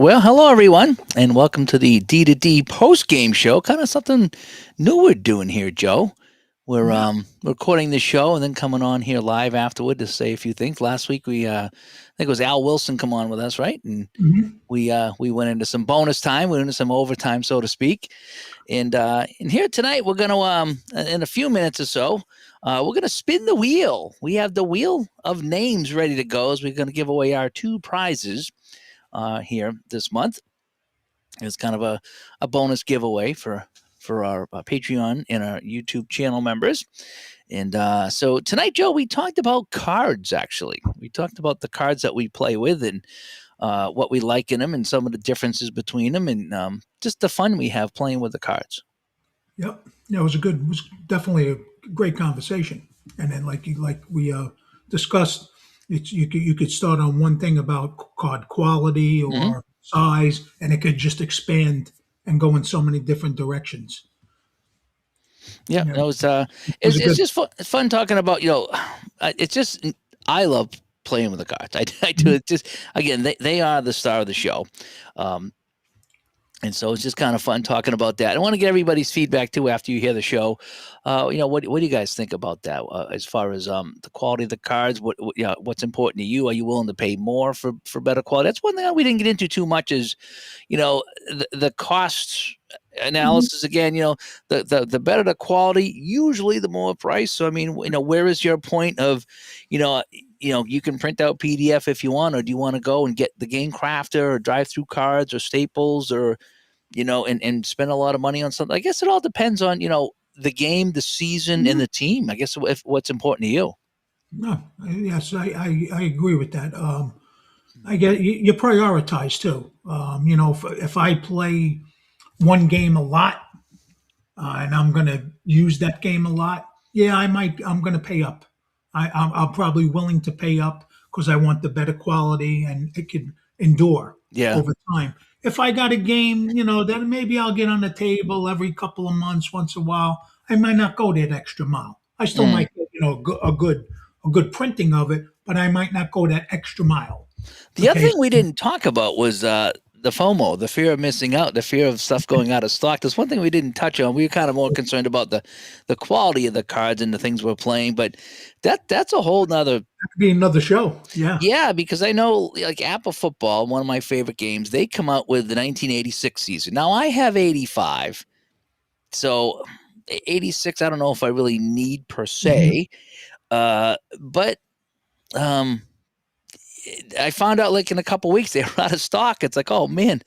Well, hello everyone, and welcome to the D to D post game show. Kind of something new we're doing here, Joe. We're Yeah. recording the show and then coming on here live afterward to say a few things. Last week I think it was Al Wilson come on with us, right? And Mhm. we went into some bonus time, we went into some overtime, so to speak. And here tonight we're gonna in a few minutes or so. We're going to spin the wheel. We have the wheel of names ready to go as we're going to give away our two prizes here this month. It's kind of a bonus giveaway for our Patreon and our YouTube channel members. And so tonight, Joe, we talked about cards. Actually, we talked about the cards that we play with and what we like in them, and some of the differences between them, and just the fun we have playing with the cards. Yep. Yeah, it was definitely a great conversation. And then, like we discussed, you could start on one thing about card quality Hmm. or size, and it could just expand and go in so many different directions. Yeah, Yeah, that was it was a it's good. just fun talking about it's just I love playing with the cards. I do Mhm. it just again they are the star of the show. Um, And so it's just kind of fun talking about that. I want to get everybody's feedback too after you hear the show. What do you guys think about that as far as the quality of the cards? What's important to you? Are you willing to pay more for better quality? That's one thing that we didn't get into too much. Is the cost Mhm. analysis again? The better the quality, usually the more price. So I mean, where is your point of, you know, you can print out PDF if you want, or do you want to go and get the Game Crafter or drive through cards or Staples or and spend a lot of money on something. I guess it all depends on, the game, the season, and Mhm. the team. I guess what's important to you. No, yes, I agree with that. I get you prioritize too. If I play one game a lot, and I'm going to use that game a lot, yeah, I'm going to pay up. I'm probably willing to pay up because I want the better quality and it can endure Yeah. over time. If I got a game, then maybe I'll get on the table every couple of months, once a while. I might not go that extra mile. I still Mm. might get, a good printing of it, but I might not go that extra mile. The other Okay. thing we didn't talk about was the FOMO, the fear of missing out, the fear of stuff going out of stock. There's one thing we didn't touch on. We were kind of more concerned about the quality of the cards and the things we're playing, but that's a whole nother. That could be another show. Yeah. Yeah, because I know like Apple Football, one of my favorite games, they come out with the 1986 season. Now I have 85. So 86, I don't know if I really need per Mhm. se. But um, I found out like in a couple weeks they were out of stock. It's like, oh man,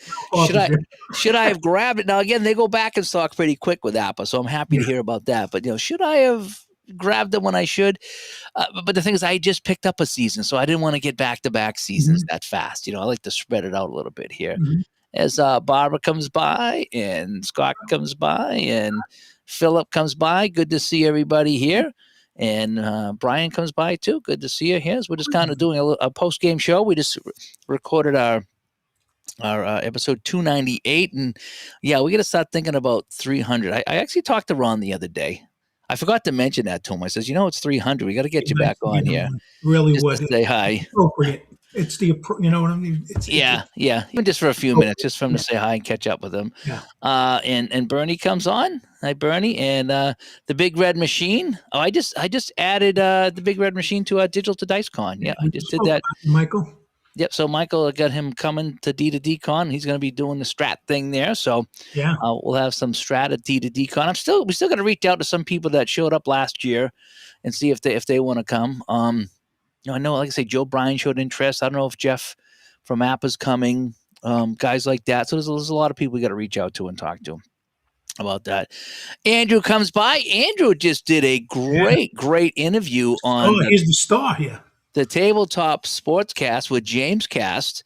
should I Opposite. should I have grabbed it? Now again, they go back in stock pretty quick with Apple, so I'm happy to Yeah. hear about that. But should I have grabbed them when I should? But the thing is, I just picked up a season, so I didn't want to get back to back seasons Mhm. that fast. I like to spread it out a little bit here. Mhm. As Barbara comes by and Scott comes by and Philip comes by. Good to see everybody here. And Brian comes by too. Good to see you here. So we're just kind of doing a post game show. We just recorded our episode 298, and yeah, we got to start thinking about 300. I actually talked to Ron the other day. I forgot to mention that to him. I says, it's 300. We got to Be get you nice back to get on them here on. Really just to would. say It's hi. appropriate. You know what I mean? It's Yeah, even just for a few minutes, appropriate. just for him to Yeah. say hi and catch up with him. Yeah. And Bernie comes on. Hi, Bernie, and the Big Red Machine. Oh, I just added the Big Red Machine to Digital to Dice Con. Yeah. Yeah, I We just just did spoke that. about it, Michael. Yep. So Michael, I got him coming to D Con. He's going to be doing the Strat thing there. So Yeah. we'll have some Strat at D Con. We still got to reach out to some people that showed up last year and see if they want to come. I know, like I say, Joe Bryan showed interest. I don't know if Jeff from App is coming. Guys like that. So there's a lot of people we got to reach out to and talk to about that. Andrew comes by. Andrew just did a Yeah. great interview on Oh, he's the star here. the Tabletop Sportscast with James Cast.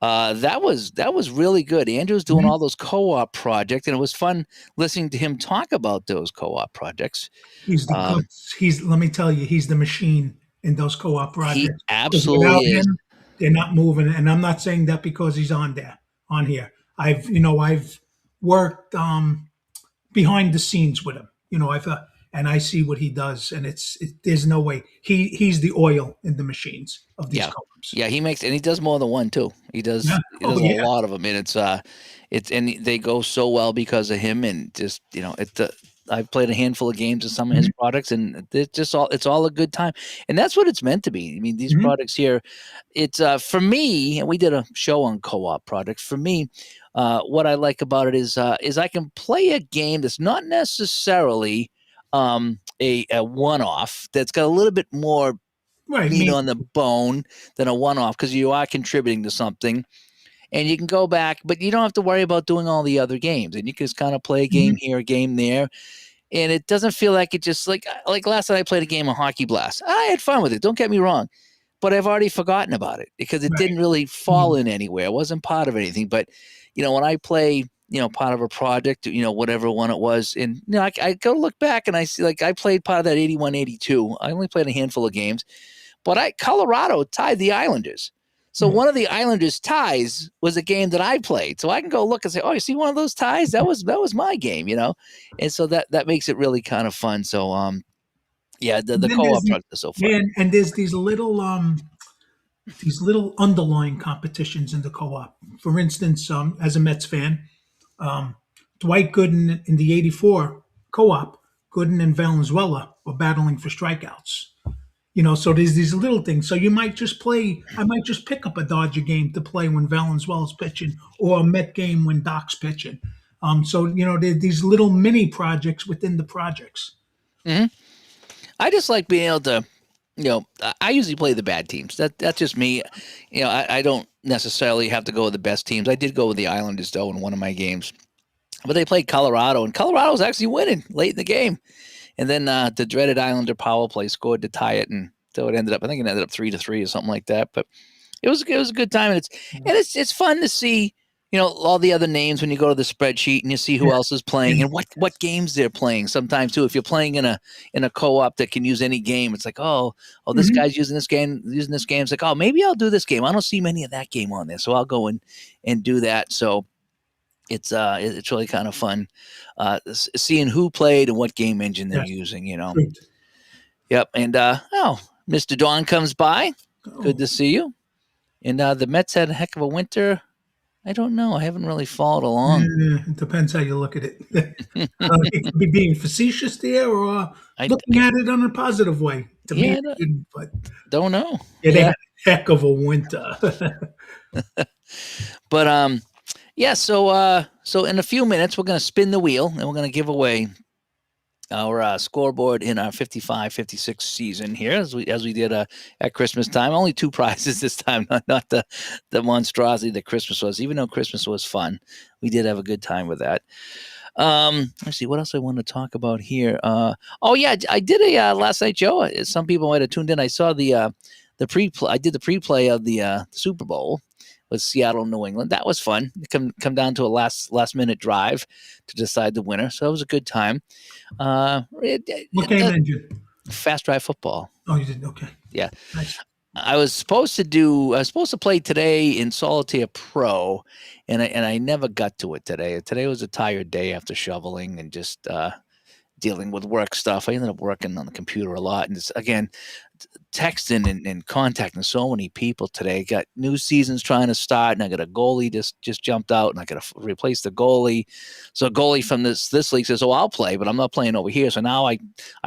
That was really good. Andrew's doing Mhm. all those co-op projects, and it was fun listening to him talk about those co-op projects. He's the Um, guts. Let me tell you, he's the machine in those co-op he projects. Because absolutely without is. him, they're not moving. And I'm not saying that because he's on here. I've worked behind the scenes with him. and I see what he does, and there's no way he's the oil in the machines of these Yeah. co-ops. Yeah, and he does more than one too. Yeah. He Oh does a yeah. lot of them, and and they go so well because of him, and just I've played a handful of games of some of his Mhm. products, and it's all a good time, and that's what it's meant to be. I mean, these Mhm. products here, it's for me, and we did a show on co-op products. For me, what I like about it is I can play a game that's not necessarily a one-off, that's got a little bit more Right. meat Me. on the bone than a one-off, because you are contributing to something, and you can go back, but you don't have to worry about doing all the other games, and you can just kind of play a game Mhm. here, a game there, and it doesn't feel like it just like last night I played a game of Hockey Blast. I had fun with it, don't get me wrong, but I've already forgotten about it because it Right. didn't really Mhm. fall in anywhere. It wasn't part of anything. But when I play, part of a project, whatever one it was, and I go look back and I see, like, I played part of that 81, 82. I only played a handful of games, but Colorado tied the Islanders. So Mhm. one of the Islanders ties was a game that I played. So I can go look and say, "Oh, you see one of those ties? That was my game." And so that makes it really kind of fun. So yeah, the And the then there's co-op project is so fun. and there's these little underlying competitions in the co-op. For instance, as a Mets fan, um, Dwight Gooden in the '84 co-op, Gooden and Valenzuela were battling for strikeouts. So there's these little things. So you might just play. I might just pick up a Dodger game to play when Valenzuela's pitching, or a Met game when Doc's pitching. So there's these little mini projects within the projects. Hmm. I just like being able to, I usually play the bad teams. That's just me. I don't necessarily have to go with the best teams. I did go with the Islanders though in one of my games, but they played Colorado, and Colorado was actually winning late in the game. And then the dreaded Islander power play scored to tie it, and so I think it ended up 3-3 or something like that. But it was a good time, and it's fun to see all the other names when you go to the spreadsheet and you see Yeah, who else is playing yeah. and what games they're playing. Sometimes too, if you're playing in a co-op that can use any game, it's like, oh, this Mhm. guy's using this game. It's like, oh, maybe I'll do this game. I don't see many of that game on there, so I'll go and do that. So it's really kind of fun seeing who played and what game engine they're Yes, using. truth. Yep. And Mr. Dawn comes by. Good Oh, to see you. And the Mets had a heck of a winter. I don't know. I haven't really followed along. yeah, it depends how you look at it. It could be being facetious there, or I, looking I at it in a positive way. To me, yeah, it didn't, but don't know. yeah, they Yeah, had a heck of a winter. but yeah. So in a few minutes we're gonna spin the wheel and we're gonna give away our scoreboard in our 55-56 season here, as we did at Christmas time. Only two prizes this time, not the monstrosity that Christmas was. Even though Christmas was fun, we did have a good time with that. Let's see what else I want to talk about here. Oh yeah, I did a last night, Joe. Some people might have tuned in. I saw the pre-play. I did the pre-play of the Super Bowl with Seattle, New England. That was fun. Come down to a last minute drive to decide the winner. So it was a good time. What game engine? Fast drive football. Oh, you didn't. Okay, Yeah, nice. I was supposed to play today in Solitaire Pro, and I never got to it today. Today was a tired day after shoveling and just dealing with work stuff. I ended up working on the computer a lot, and just, again, texting and contacting so many people today. Got new seasons trying to start, and I got a goalie just jumped out, and I got to replace the goalie. So a goalie from this league says, "Oh, I'll play, but I'm not playing over here." So now I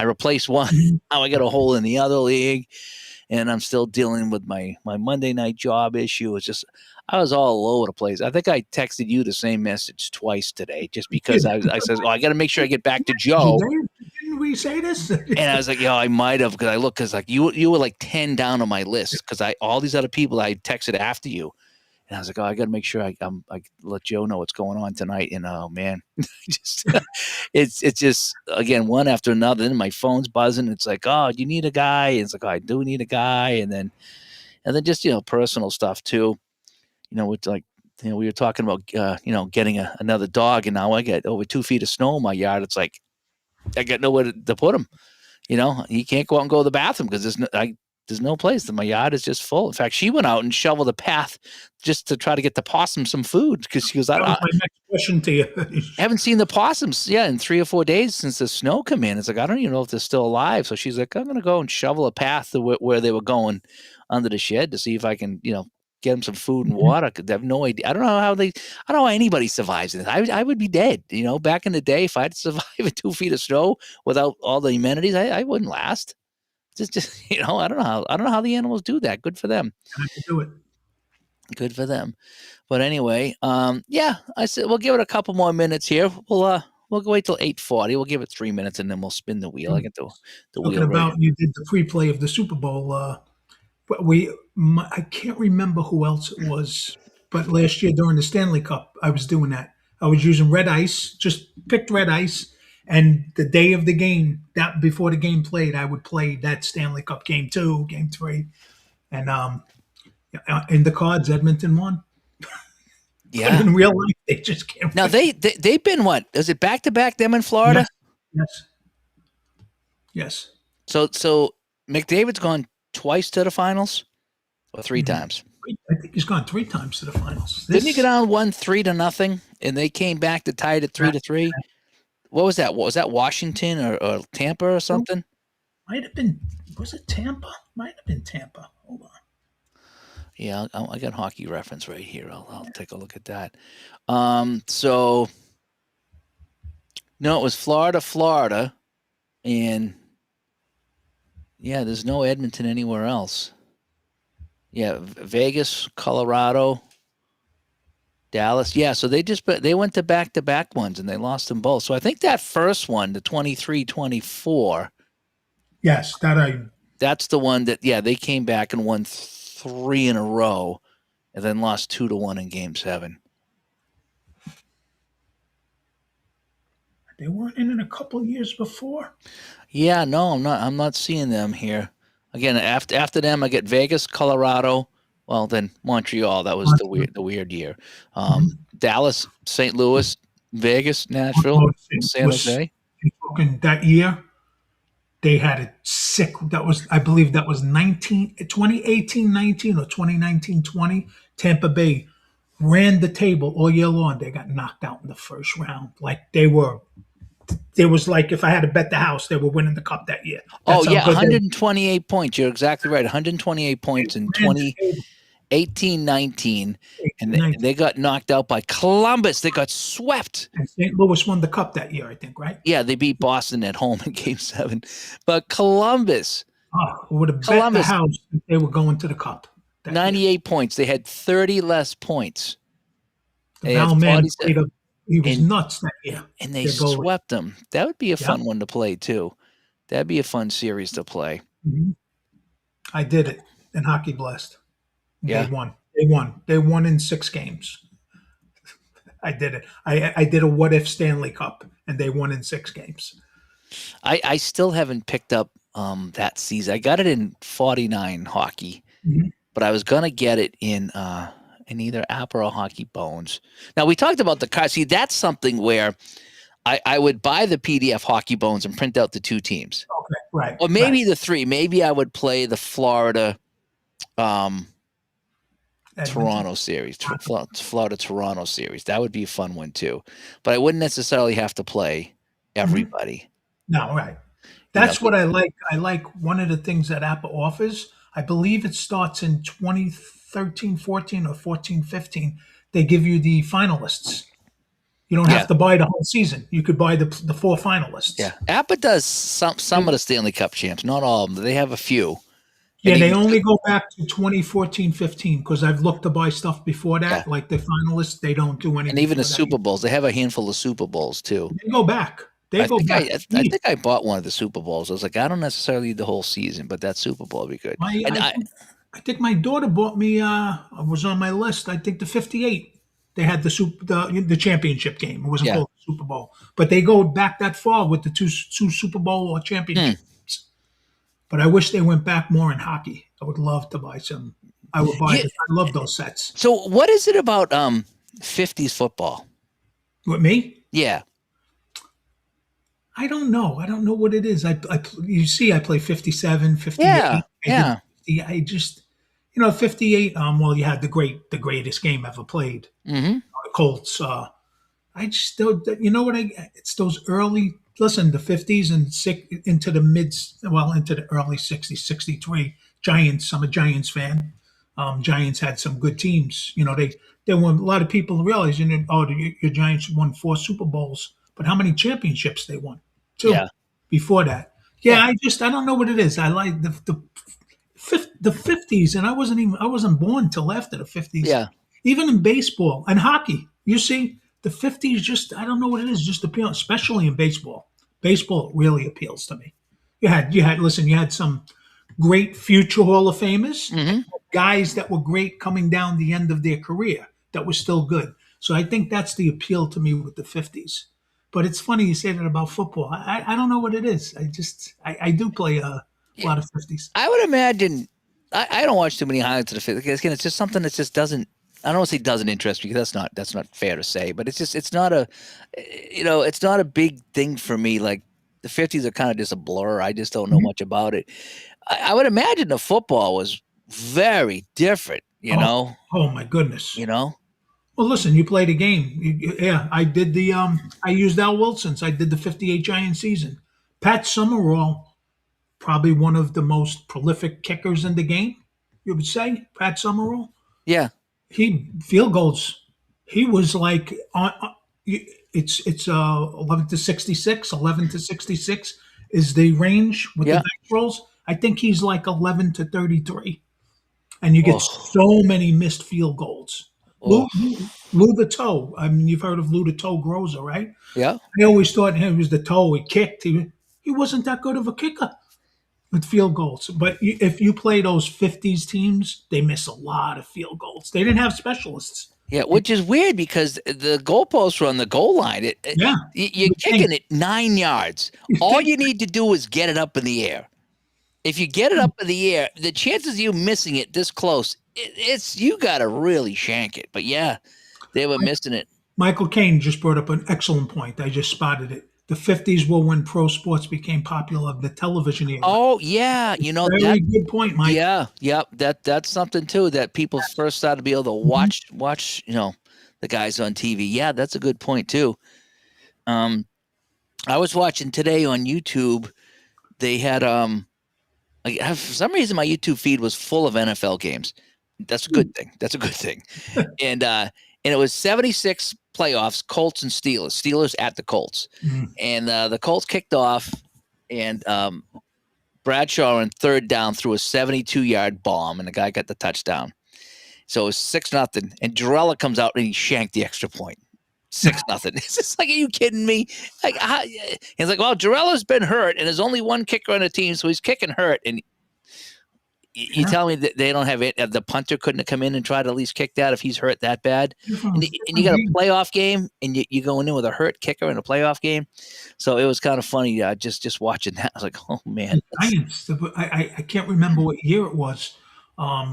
replace one. Mhm. Now I got a hole in the other league, and I'm still dealing with my Monday night job issue. It's just I was all over the place. I think I texted you the same message twice today, just because Did I said, "Oh, I got to make sure I get back to you, Joe." Dave? Didn't we say this? And I was like, I might have, because I looked, because like you were like 10 down on my list, because all these other people I texted after you, and I was like, oh, I got to make sure I let Joe know what's going on tonight. And oh man, just it's just, again, one after another. Then my phone's buzzing. It's like, oh, you need a guy. And it's like, oh, I do need a guy. And then just personal stuff too. With like. We were talking about, getting another dog, and now I got over 2 feet of snow in my yard. It's like I got nowhere to put him. He can't go out and go to the bathroom because there's There's no place. My yard is just full. In fact, she went out and shoveled a path just to try to get the possum some food because she goes, That was my next question to you. haven't seen the possums, in 3 or 4 days since the snow come in. It's like, I don't even know if they're still alive. So she's like, I'm going to go and shovel a path to where they were going under the shed to see if I can, get them some food and water. 'Cause I have no idea. I don't know how anybody survives this. I would be dead. Back in the day, if I had to survive in 2 feet of snow without all the amenities, I wouldn't last. Just I don't know how the animals do that. Good for them. I can do it. Good for them. But anyway, I said we'll give it a couple more minutes here. We'll wait till 8:40. We'll give it 3 minutes and then we'll spin the wheel. I get the Talking wheel ready. about, you did the pre-play of the Super Bowl. But I can't remember who else it was, but last year during the Stanley Cup, I was doing that. I was using red ice, just picked red ice, and the day of the game, that before the game played, I would play that Stanley Cup game 2, game 3, and in the cards, Edmonton won. But Yeah. in real life, they just can't. Now win. they've been what? Is it back to back them in Florida? Yes, yes. So McDavid's gone twice to the finals or 3 times. I think he's gone 3 times to the finals. Didn't he get on 3-0 and they came back to tie it at 3-3? What was that? Was that Washington or Tampa or something? Might have been. Was it Tampa? Might have been Tampa. Hold on. Yeah, I got Hockey Reference right here. I'll take a look at that. So no, it was Florida, and there's no Edmonton anywhere else. Yeah, Vegas, Colorado, Dallas. Yeah, so they went to back-to-back ones and they lost them both. So I think that first one, the 23-24. Yes, That's the one that they came back and won 3 in a row, and then lost 2-1 in Game 7. They weren't in it a couple years before. Yeah, no, I'm not seeing them here. Again, after them, I get Vegas, Colorado. Well, then Montreal. That was the weird year. Dallas, St. Louis, Vegas, Nashville, San Jose. That year, they had it sick. I believe that was 2018-19 or 2019-20. Tampa Bay ran the table all year long. They got knocked out in the first round. Like there was like, if I had to bet the house, they were winning the cup that year. That's 128 points. You're exactly right. 128 points in 2018-19, and they got knocked out by Columbus. They got swept. And St. Louis won the cup that year, I think, right? Yeah, they beat Boston at home in Game 7. But Columbus would have bet the house if they were going to the cup. 98 points. They had 30 less points. Val Man he was nuts that year. And they swept them. That would be a fun one to play, too. That'd be a fun series to play. Mm-hmm. I did it in Hockey Blast. Yeah. They won in 6 games. I did it. I did a what if Stanley Cup, and they won in 6 games. I still haven't picked up that season. I got it in 49 hockey, but I was gonna get it in either App or Hockey Bones. Now we talked about the card. See, that's something where I would buy the PDF Hockey Bones and print out the 2 teams. Okay, right. Or maybe the 3. Maybe I would play the Florida Toronto series, Florida Toronto series. That would be a fun one too. But I wouldn't necessarily have to play everybody. No, right. That's what I like. I like one of the things that Apple offers. I believe it starts in 2013, 14, or 14, 15. They give you the finalists. You don't have to buy the whole season. You could buy the 4 finalists. Yeah, Apple does some of the Stanley Cup champs, not all of them. They have a few. Yeah, they only go back to 2014, 15 because I've looked to buy stuff before that, like the finalists. They don't do anything. And even the Super Bowls, they have a handful of Super Bowls too. They go back. I think I bought one of the Super Bowls. I was like, I don't necessarily need the whole season, but that Super Bowl would be good. I think my daughter bought me. Was on my list. I think the 58. They had the championship game. It wasn't called the Super Bowl, but they go back that far with the two Super Bowl championships. But I wish they went back more in hockey. I would love to buy some. I would buy. I love those sets. So, what is it about 50s football? With me? Yeah. I don't know. I don't know what it is. You see, I play 57, 58. Yeah. 50, I just, 58. Well, you had the greatest game ever played, Hmm. the Colts. I just don't, what it's those early, listen, the 50s and into the into the early 60s, 63 Giants. I'm a Giants fan. Giants had some good teams. They won, a lot of people realize, your Giants won 4 Super Bowls, but how many championships they won? Two Yeah. before that. Yeah. Yeah, I don't know what it is. I like the 50s, and I wasn't born till after the 50s. Yeah. Even in baseball and hockey, you see, the 50s just, I don't know what it is, just appeal, especially in baseball. Baseball really appeals to me. Listen, you had some great future Hall of Famers, Hmm. guys that were great coming down the end of their career that were still good. So I think that's the appeal to me with the 50s. But it's funny you say that about football. I don't know what it is. I do play a lot of 50s. I would imagine. I don't watch too many highlights of the fifth. Again, it's just something that just doesn't. I don't want to say doesn't interest me because that's not fair to say. But it's not a, it's not a big thing for me. Like the fifties are kind of just a blur. I just don't know Mhm. much about it. I would imagine the football was very different. You Oh, know. oh my goodness. You know. Well, listen, you played a game. Yeah, I did I used Al Wilson's. I did the 58 Giant season. Pat Summerall, probably one of the most prolific kickers in the game, you would say, Pat Summerall. Yeah. He field goals. He was like it's 11 to 66, 11 to 66 is the range with the Yeah. dice rolls. I think he's like 11 to 33, and you get Oh. so many missed field goals. Oh. Lou the Toe. I mean, you've heard of Lou the Toe Groza, right? Yeah. I always thought he was the toe. He kicked. He wasn't that good of a kicker with field goals. But if you play those 50s teams, they miss a lot of field goals. They didn't have specialists. Yeah, which is weird because the goalposts were on the goal line. Yeah, You're you think kicking it 9 yards. you All think you need to do is get it up in the air. If you get it up in the air, the chances of you missing it this close, it's you got to really shank it. But yeah, they were missing it. Michael Caine just brought up an excellent point. I just spotted it. The 50s were when pro sports became popular, the television era. Oh yeah, that. Very good point, Mike. Yeah, yep. That's something too that people first started to be able to Mhm. watch. The guys on TV. Yeah, that's a good point too. Um, I was watching today on YouTube. They had for some reason my YouTube feed was full of NFL games. That's a good thing. That's a good thing. And it was 76 playoffs, Colts and Steelers. Steelers at the Colts. Mhm. And the Colts kicked off and Bradshaw on third down threw a 72-yard bomb and the guy got the touchdown. So it was 6-0 and Jarella comes out and he shanked the extra point. 6-0. It's just like, are you kidding me? Like, he's like, well, Jarella's been hurt, and there's only one kicker on the team, so he's kicking hurt. And you Yeah. tell me that they don't have it? The punter couldn't have come in and tried to at least kick that if he's hurt that bad. And, and you Different got a game. playoff game, and you're going in with a hurt kicker in a playoff game. So it was kind of funny just watching that. I was like, oh man, The Giants. I can't remember what year it was.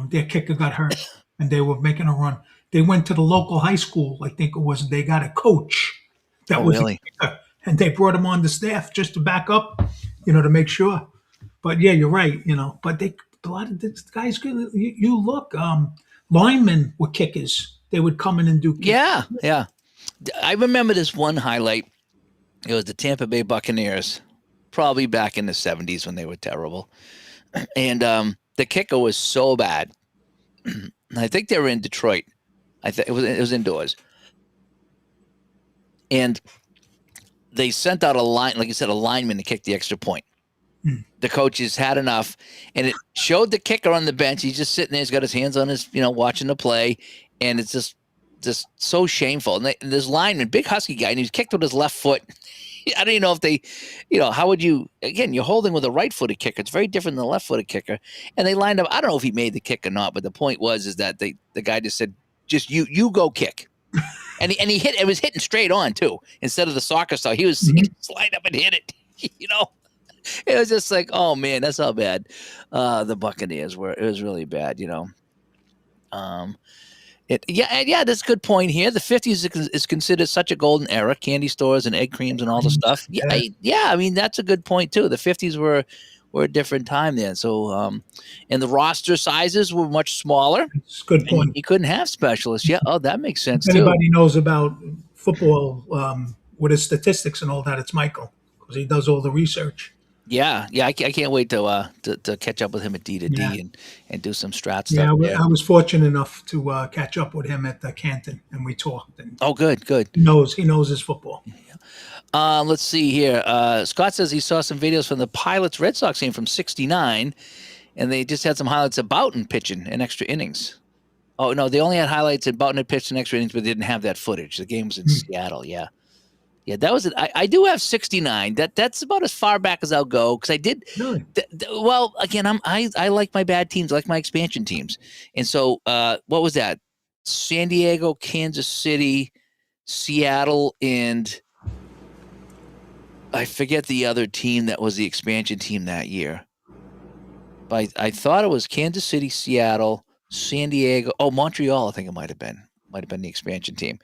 Their kicker got hurt, and they were making a run. They went to the local high school. I think it was. They got a coach that oh was a really? kicker, and they brought him on the staff just to back up, to make sure. But yeah, you're right. But a lot of these guys. You look. Linemen were kickers. They would come in and do kick. Yeah, yeah. I remember this one highlight. It was the Tampa Bay Buccaneers, probably back in the 70s when they were terrible. And the kicker was so bad. I think they were in Detroit. I think it was indoors. And they sent out a line, like you said, a lineman to kick the extra point. Hmm. The coaches had enough, and it showed the kicker on the bench. He's just sitting there. He's got his hands on his, watching the play, and it's just so shameful. And this lineman, big husky guy, and he's kicked with his left foot. I don't even know if they, how would you? Again, you're holding with a right-footed kicker. It's very different than the left-footed kicker. And they lined up. I don't know if he made the kick or not, but the point is that the guy just said, "Just you go kick." And he hit. It was hitting straight on too, instead of the soccer style. He Mhm. just lined up and hit it. It was just like, oh man, that's how bad the Buccaneers were. It was really bad. Um, yeah, that's a good point here. The 50s is considered such a golden era, candy stores and egg creams and all the stuff. Yeah, Yeah. I mean that's a good point too. The 50s were a different time then. So, and the roster sizes were much smaller, It's a good and point. you couldn't have specialists. Yeah. Oh, that makes If sense too. anybody knows about football with his statistics and all that, it's Michael because he does all the research. Yeah. Yeah. I can't wait to catch up with him at D to Yeah, D and do some strat yeah. stuff there. I was fortunate enough to catch up with him at Canton, and we talked. And Oh, good. Good. he knows his football. Let's see here. Scott says he saw some videos from the Pilots Red Sox game from '69, and they just had some highlights of Boughton pitching in extra innings. Oh no, they only had highlights of Boughton had pitched in extra innings, but they didn't have that footage. The game was in Hmm. Seattle. Yeah, yeah, that was it. I do have '69. That's about as far back as I'll go because I did. Really? Well, again, I like my bad teams, I like my expansion teams, and so what was that? San Diego, Kansas City, Seattle, and I forget the other team that was the expansion team that year. But I thought it was Kansas City, Seattle, San Diego. Oh, Montreal, I think it might have been. Might have been the expansion team.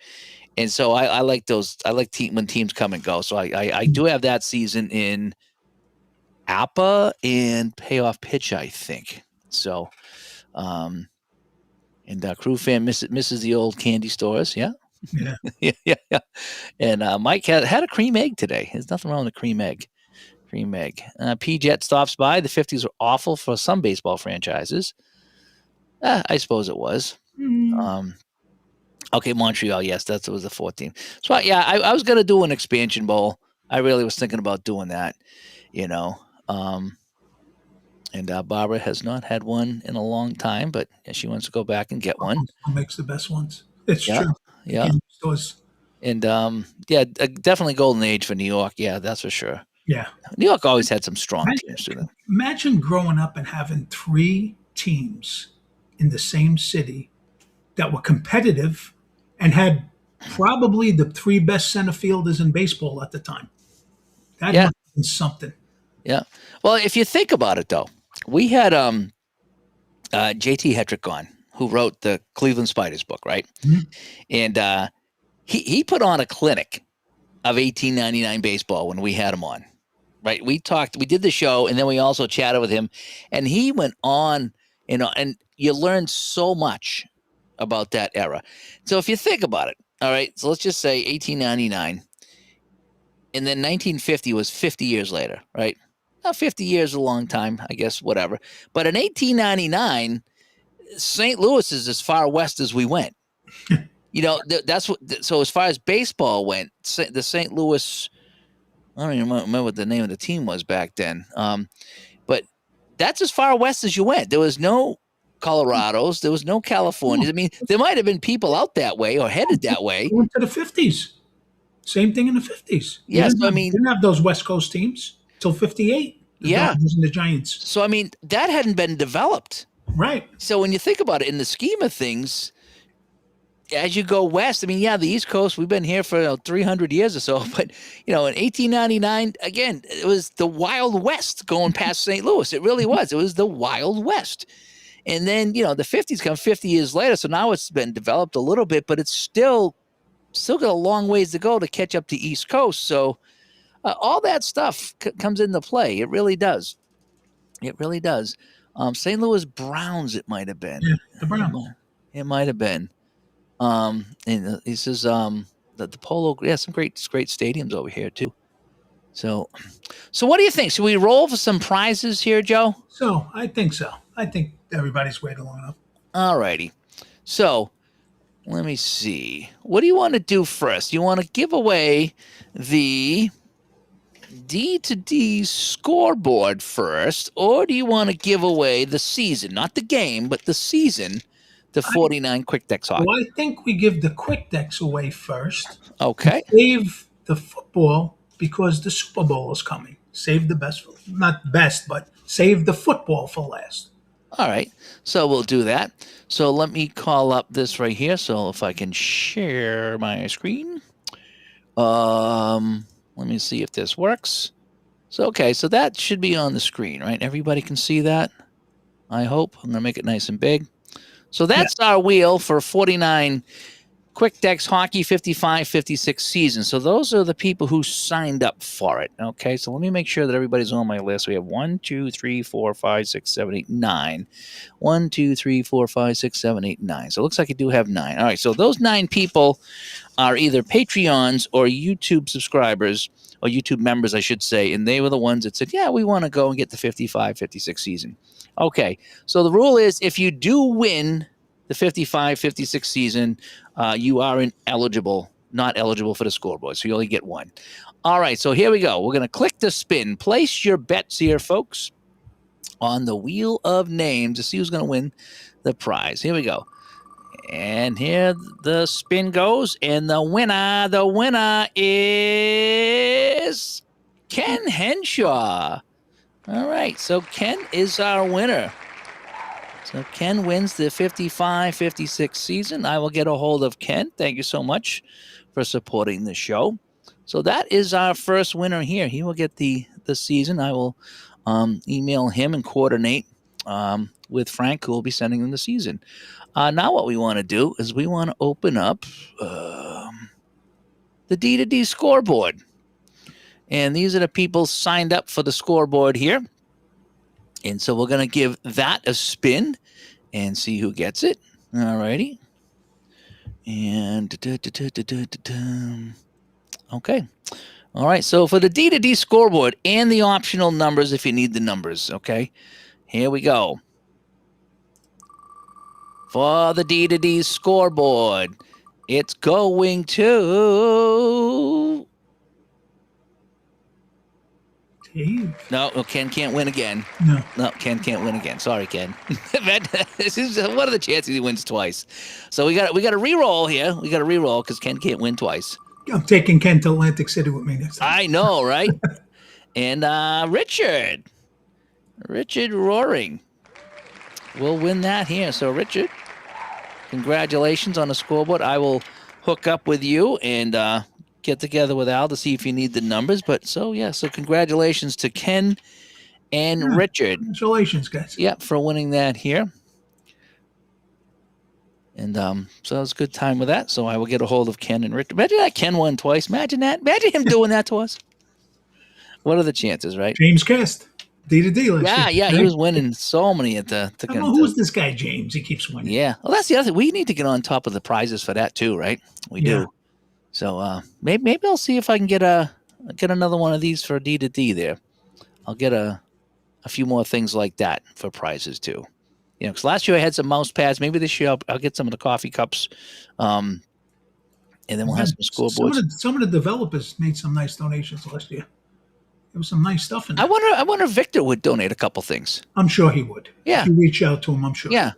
And so I like those. I like when teams come and go. So I do have that season in APA and payoff pitch, I think. So, and Crew fan misses the old candy stores. Yeah. Yeah. Yeah. And Mike had a cream egg today. There's nothing wrong with a cream egg. Cream egg. P-Jet stops by. The 50s were awful for some baseball franchises. I suppose it was. Mm. Okay, Montreal. Yes, that was the 14. So yeah, I was gonna do an expansion bowl. I really was thinking about doing that. You know, and Barbara has not had one in a long time, but she wants to go back and get one. Who makes the best ones? It's Yeah, true. The yeah, candy stores. and yeah, definitely golden age for New York. Yeah, that's for sure. Yeah. New York always had some strong Imagine, teams to them. imagine growing up and having three teams in the same city that were competitive and had probably the three best center fielders in baseball at the time. That Yeah, must have been something. yeah. Well, if you think about it, though, we had J.T. Hetrick on, who wrote the Cleveland Spiders book, right? Mhm. And he put on a clinic of 1899 baseball when we had him on, right? We did the show, and then we also chatted with him, and he went on, and you learn so much about that era. So if you think about it, all right, so let's just say 1899, and then 1950 was 50 years later, right? Now, 50 years is a long time, I guess, whatever. But in 1899, St. Louis is as far west as we went. That's what. So as far as baseball went, the St. Louis, I don't even remember what the name of the team was back then. But that's as far west as you went. There was no Colorados. There was no California. I mean, there might have been people out that way or headed that way. Going to the 50s. Same thing in the 50s. Yes, I mean, Didn't have those West Coast teams till 58. The yeah. Dodgers and the Giants. So I mean, that hadn't been developed. Right. So when you think about it in the scheme of things, as you go west, I mean, yeah, the East Coast, we've been here for 300 years or so, but, in 1899, again, it was the Wild West going past St. Louis. It really was. It was the Wild West. And then, the 50s come 50 years later, so now it's been developed a little bit, but it's still got a long ways to go to catch up to East Coast. So all that stuff comes into play. It really does. It really does. St. Louis Browns, it might have been. Yeah, the Browns. It might have been. And he says the Polo, yeah, some great stadiums over here too. So what do you think? Should we roll for some prizes here, Joe? So I think so. I think everybody's waited long enough. All righty. So let me see. What do you want to do first? You want to give away the D to D scoreboard first, or do you want to give away the season, not the game, but the season, the 49 Quick Decks Hockey? Well, I think we give the quick decks away first. Okay. Save the football because the Super Bowl is coming. Save the best, not best, but save the football for last. All right. So we'll do that. So let me call up this right here. So if I can share my screen. Let me see if this works. So, okay. So that should be on the screen, right? Everybody can see that. I hope. I'm going to make it nice and big. So that's our wheel for 49 Quick Decks Hockey 55-56 season. So those are the people who signed up for it. Okay, so let me make sure that everybody's on my list. We have 1, 2, 3, 4, 5, 6, 7, 8, 9. 1, 2, 3, 4, 5, 6, 7, 8, 9. So it looks like I do have 9. All right, so those 9 people are either Patreons or YouTube subscribers, or YouTube members, I should say, and they were the ones that said, yeah, we want to go and get the 55-56 season. Okay, so the rule is if you do win the 55-56 season, you are not eligible for the scoreboard, so you only get one. All right, so here we go. We're going to click the spin. Place your bets here, folks, on the wheel of names to see who's going to win the prize. Here we go. And here the spin goes, and the winner is Ken Henshaw. All right, so Ken is our winner. So Ken wins the 55-56 season. I will get a hold of Ken. Thank you so much for supporting the show. So that is our first winner here. He will get the season. I will email him and coordinate with Frank, who will be sending him the season. Now what we want to do is we want to open up the D2D scoreboard. And these are the people signed up for the scoreboard here. And so we're going to give that a spin and see who gets it. All righty. And okay. All right. So for the D2D scoreboard and the optional numbers if you need the numbers. Okay. Here we go. For the D2D scoreboard, it's going to... Dave. No, Ken can't win again. No, Ken can't win again. Sorry, Ken. What are the chances he wins twice? So we got to re-roll here. We got to re-roll because Ken can't win twice. I'm taking Ken to Atlantic City with me next time. I know, right? And Richard Roaring will win that here. So Richard, congratulations on the scoreboard. I will hook up with you and get together with Al to see if you need the numbers. But so congratulations to Ken and Richard. Congratulations, guys. Yeah, for winning that here. And so it was a good time with that. So I will get a hold of Ken and Richard. Imagine that Ken won twice. Imagine that. Imagine him doing that to us. What are the chances, right? James Cast. D2D last year. Yeah, he was winning so many at the... I don't know who's this guy, James. He keeps winning. Yeah. Well, that's the other thing. We need to get on top of the prizes for that too, right? We do. So maybe I'll see if I can get another one of these for D2D there. I'll get a few more things like that for prizes too. You know, because last year I had some mouse pads. Maybe this year I'll get some of the coffee cups, and then we'll have some scoreboards. Some of the developers made some nice donations last year. There was some nice stuff in there. I wonder if Victor would donate a couple things. I'm sure he would. Yeah. If you reach out to him, I'm sure. Yeah.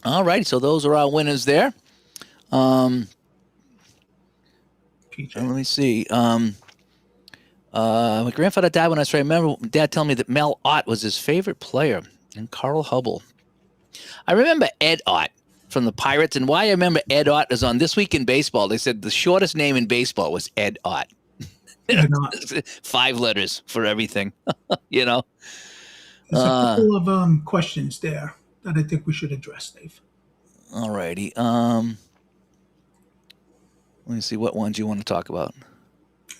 All right, so those are our winners there. Let me see. My grandfather died when I remember Dad telling me that Mel Ott was his favorite player, and Carl Hubble. I remember Ed Ott from the Pirates, and why I remember Ed Ott is on This Week in Baseball. They said the shortest name in baseball was Ed Ott. 5 letters for everything, you know. There's a couple of questions there that I think we should address, Dave. All righty. Let me see what ones you want to talk about.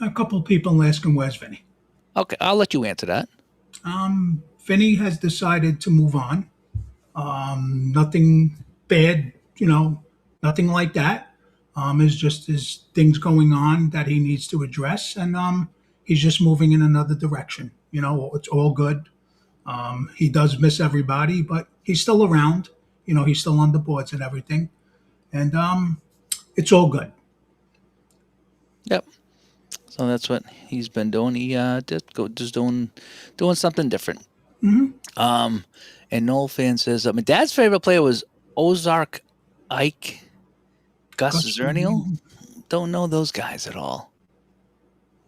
A couple of people asking, where's Vinny? Okay, I'll let you answer that. Vinny has decided to move on. Nothing bad, nothing like that. It's just his things going on that he needs to address, and he's just moving in another direction. It's all good. He does miss everybody, but he's still around. He's still on the boards and everything, and it's all good. Yep. So that's what he's been doing. He just doing something different. Mm-hmm. And Noel fan says, my dad's favorite player was Ozark Ike, Gus Zernial. Don't know those guys at all.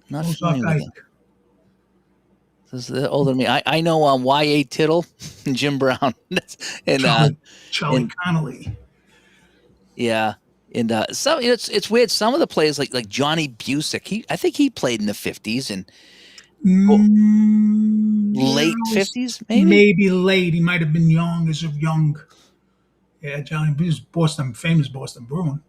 Not Ozark familiar with them. This is older than me. I know Y.A. Tittle and Jim Brown. And Charlie Connolly. Yeah. And some it's weird. Some of the players like Johnny Busick, I think he played in the 50s and late 50s, maybe? Maybe late. He might have been young. Yeah, Johnny B was Boston, famous Boston Bruin.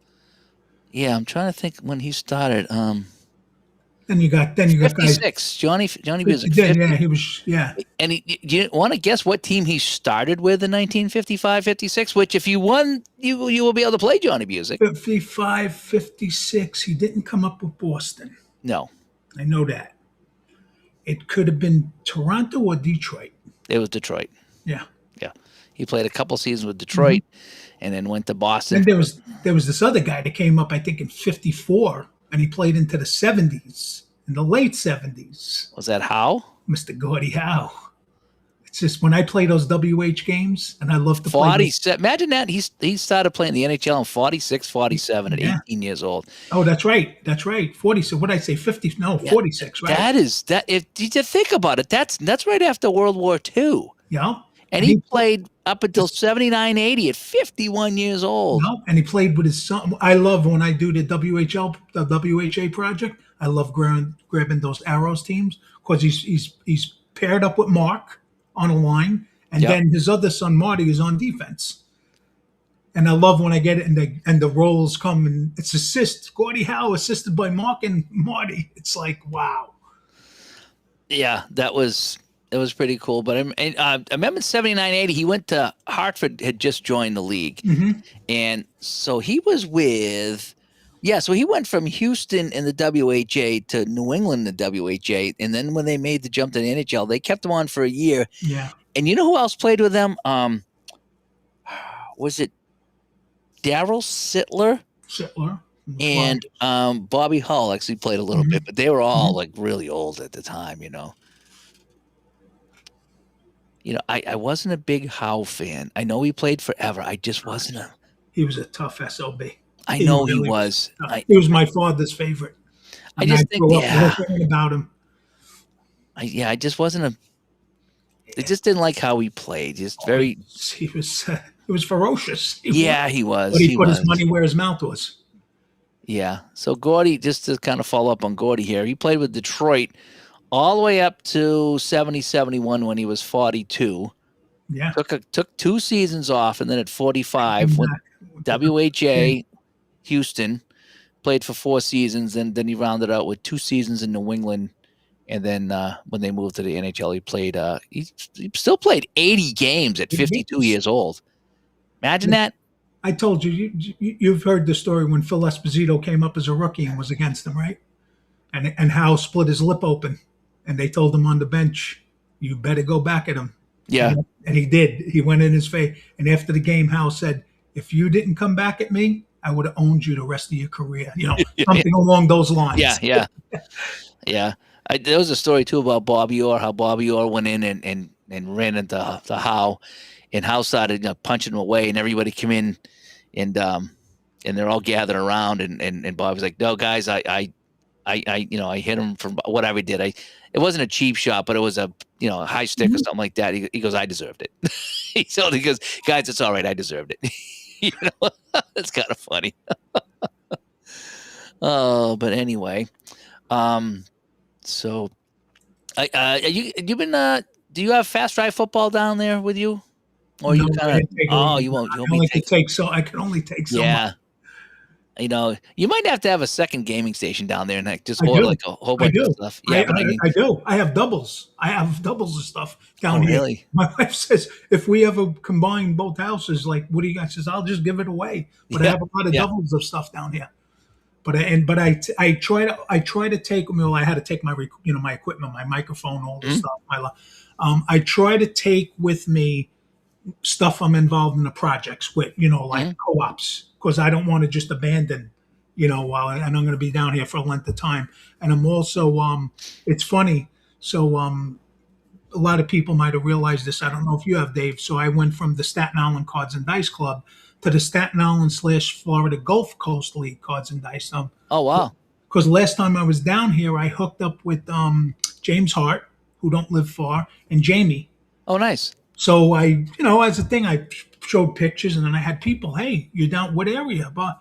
Yeah, I'm trying to think when he started. Then you got guys. 56. Johnny Busick, 50, yeah, 50. he was. Yeah, And do you want to guess what team he started with in 1955, 56? Which, if you won, you will be able to play Johnny Busick. 55, 56. He didn't come up with Boston. No, I know that. It could have been Toronto or Detroit. it was Detroit. Yeah. Yeah, he played a couple seasons with Mhm. Detroit, and then went to Boston. Then there was this other guy that came up, I think, in '54, and he played into the '70s, in the late '70s. Was that Howe? Mr. Gordie Howe. It's just when I play those WH games, and I love to play those. 47. Imagine that he started playing the NHL in 46, 47 at Yeah. 18 years old. Oh, that's right. That's right. 40. So what did I say? 50? No, Yeah, 46. Right. that is that. If you just think about it, that's right after World War II, Yeah. and And he he played up until 79, 80 at 51 years old. no, and he played with his son. I love when I do the WHA project. I love grabbing those arrows teams because he's paired up with Mark on a line, and Yep. then his other son Marty is on defense. And I love when I get it and the roles come and it's assist Gordie Howe assisted by Mark and Marty. It's like wow. Yeah, it was pretty cool. But I remember in 79, 80, he went to Hartford, had just joined the league. Hmm. And so he was with, yeah, so he went from Houston in the WHA to New England in the WHA. And then when they made the jump to the NHL, they kept him on for a year. Yeah, And you know who else played with them? Was it Daryl Sittler Sittler and Bobby Hull actually played a little Mhm. bit, but they were all Mhm. like really old at the time, you know. I wasn't a big Howe fan. I know he played forever. I just wasn't a. He was a tough SOB. I He know he really was. tough. He was my father's favorite, I and I just think, grew up yeah, hearing about him. I just wasn't a. I just didn't like how he played. Just Oh, very. he was ferocious. Yeah, he was. But he He put his was. money where his mouth was. Yeah. So Gordy, just to kind of follow up on Gordy here, he played with Detroit all the way up to 70, 71 when he was 42. Yeah. Took 2 seasons off, and then at 45 Came went back. WHA Houston, played for 4 seasons, and then he rounded out with 2 seasons in New England. And then when they moved to the NHL, he played. He still played 80 games at 52 years old. Imagine that. I told you've heard the story when Phil Esposito came up as a rookie and was against him, right? And Howe split his lip open, and they told him on the bench, "You better go back at him." Yeah. And he did. He went in his face, and after the game, Howe said, "If you didn't come back at me, I would have owned you the rest of your career." Something along those lines. Yeah. Yeah. There was a story too about Bobby Orr, how Bobby Orr went in and ran into Howe, and Howe started punching him away, and everybody came in, and they're all gathered around, and Bobby's like, "No, guys, I hit him from whatever I did. It wasn't a cheap shot, but it was a a high stick or Mhm. something like that." He goes, "I deserved it." He goes, "Guys, it's all right. I deserved it." It's kind of funny. Oh, but anyway, so you've been do you have fast drive football down there with you, or No, you I kind of didn't take you won't I be only could taking take so. I can only take so much. yeah. You might have to have a second gaming station down there and just I order do. like a whole I bunch of do. stuff. I, Yeah, but I, I do. I have doubles. I have doubles of stuff oh down here. really? My wife says if we ever combine both houses, like what do you guys says, I'll just give it away. But I Yeah, have a lot of yeah. doubles of stuff down here. I try to take I had to take my my equipment, my microphone, all this Mhm. stuff. I try to take with me stuff I'm involved in the projects with, like Mhm. co-ops, because I don't want to just abandon, while and I'm going to be down here for a length of time. And I'm also, it's funny. So, a lot of people might have realized this. I don't know if you have, Dave. So I went from the Staten Island Cards and Dice Club to the Staten Island / Florida Gulf Coast League Cards and Dice. Oh wow. Because last time I was down here, I hooked up with James Hart, who don't live far, and Jamie. Oh nice. So as a thing, I showed pictures, and then I had people, "Hey, you're down what area?" But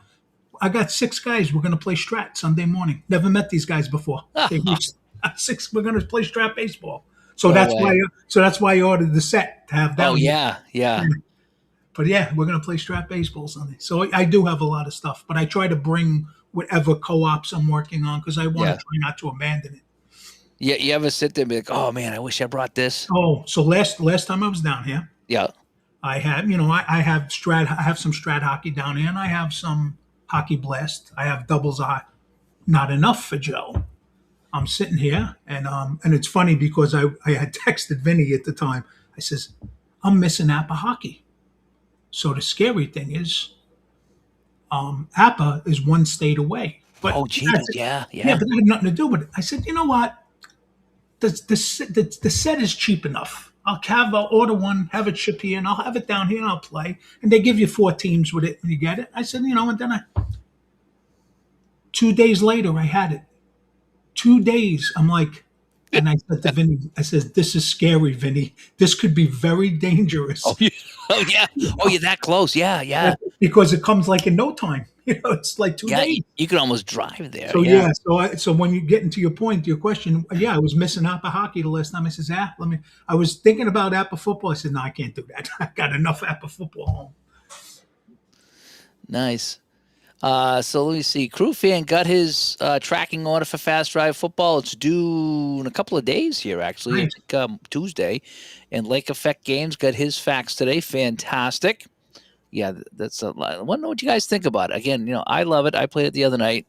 I got 6 guys. We're going to play Strat Sunday morning. Never met these guys before. They reached 6. We're going to play Strat baseball. So No that's way. why. So that's why I ordered the set to have Oh down here. yeah. But yeah, we're gonna play strap baseball Sunday. So I do have a lot of stuff, but I try to bring whatever co-ops I'm working on because I want to Yeah. try not to abandon it. Yeah. You ever sit there and be like, oh man, I wish I brought this? Oh, so last time I was down here, Yeah. I had I have I have some strat hockey down here, and I have some hockey blast. I have doubles. Not enough for Joe. I'm sitting here, and it's funny because I had texted Vinny at the time. I says I'm missing Appa hockey. So the scary thing is, Appa is one state away. But Oh, that's jeepers. it. Yeah. Yeah, Yeah. but that had nothing to do with it. I said, you know what? The set is cheap enough. I'll order one, have it shipped here, and I'll have it down here, and I'll play. And they give you 4 teams with it when you get it. I said, and then 2 days later, I had it. 2 days. I'm like, and I said to Vinny, I said, this is scary, Vinny. This could be very Oh, dangerous. yeah. Oh, yeah. Oh, you're that close. Yeah. Yeah. Because it comes like in no time. It's like two Yeah. days. You can almost drive there. So Yeah. yeah, so when you get into your question, yeah, I was missing Appa hockey the last time. I says, let me. I was thinking about Appa football. I said, no, I can't do that. I got enough Appa football home. Nice. So let me see. Crew fan got his tracking order for Fast Drive football. It's due in a couple of days here, actually. I Nice. think Tuesday. And Lake Effect Games got his fax today. Fantastic. Yeah, that's a lot. I wonder what you guys think about it. Again, I love it. I played it the other night.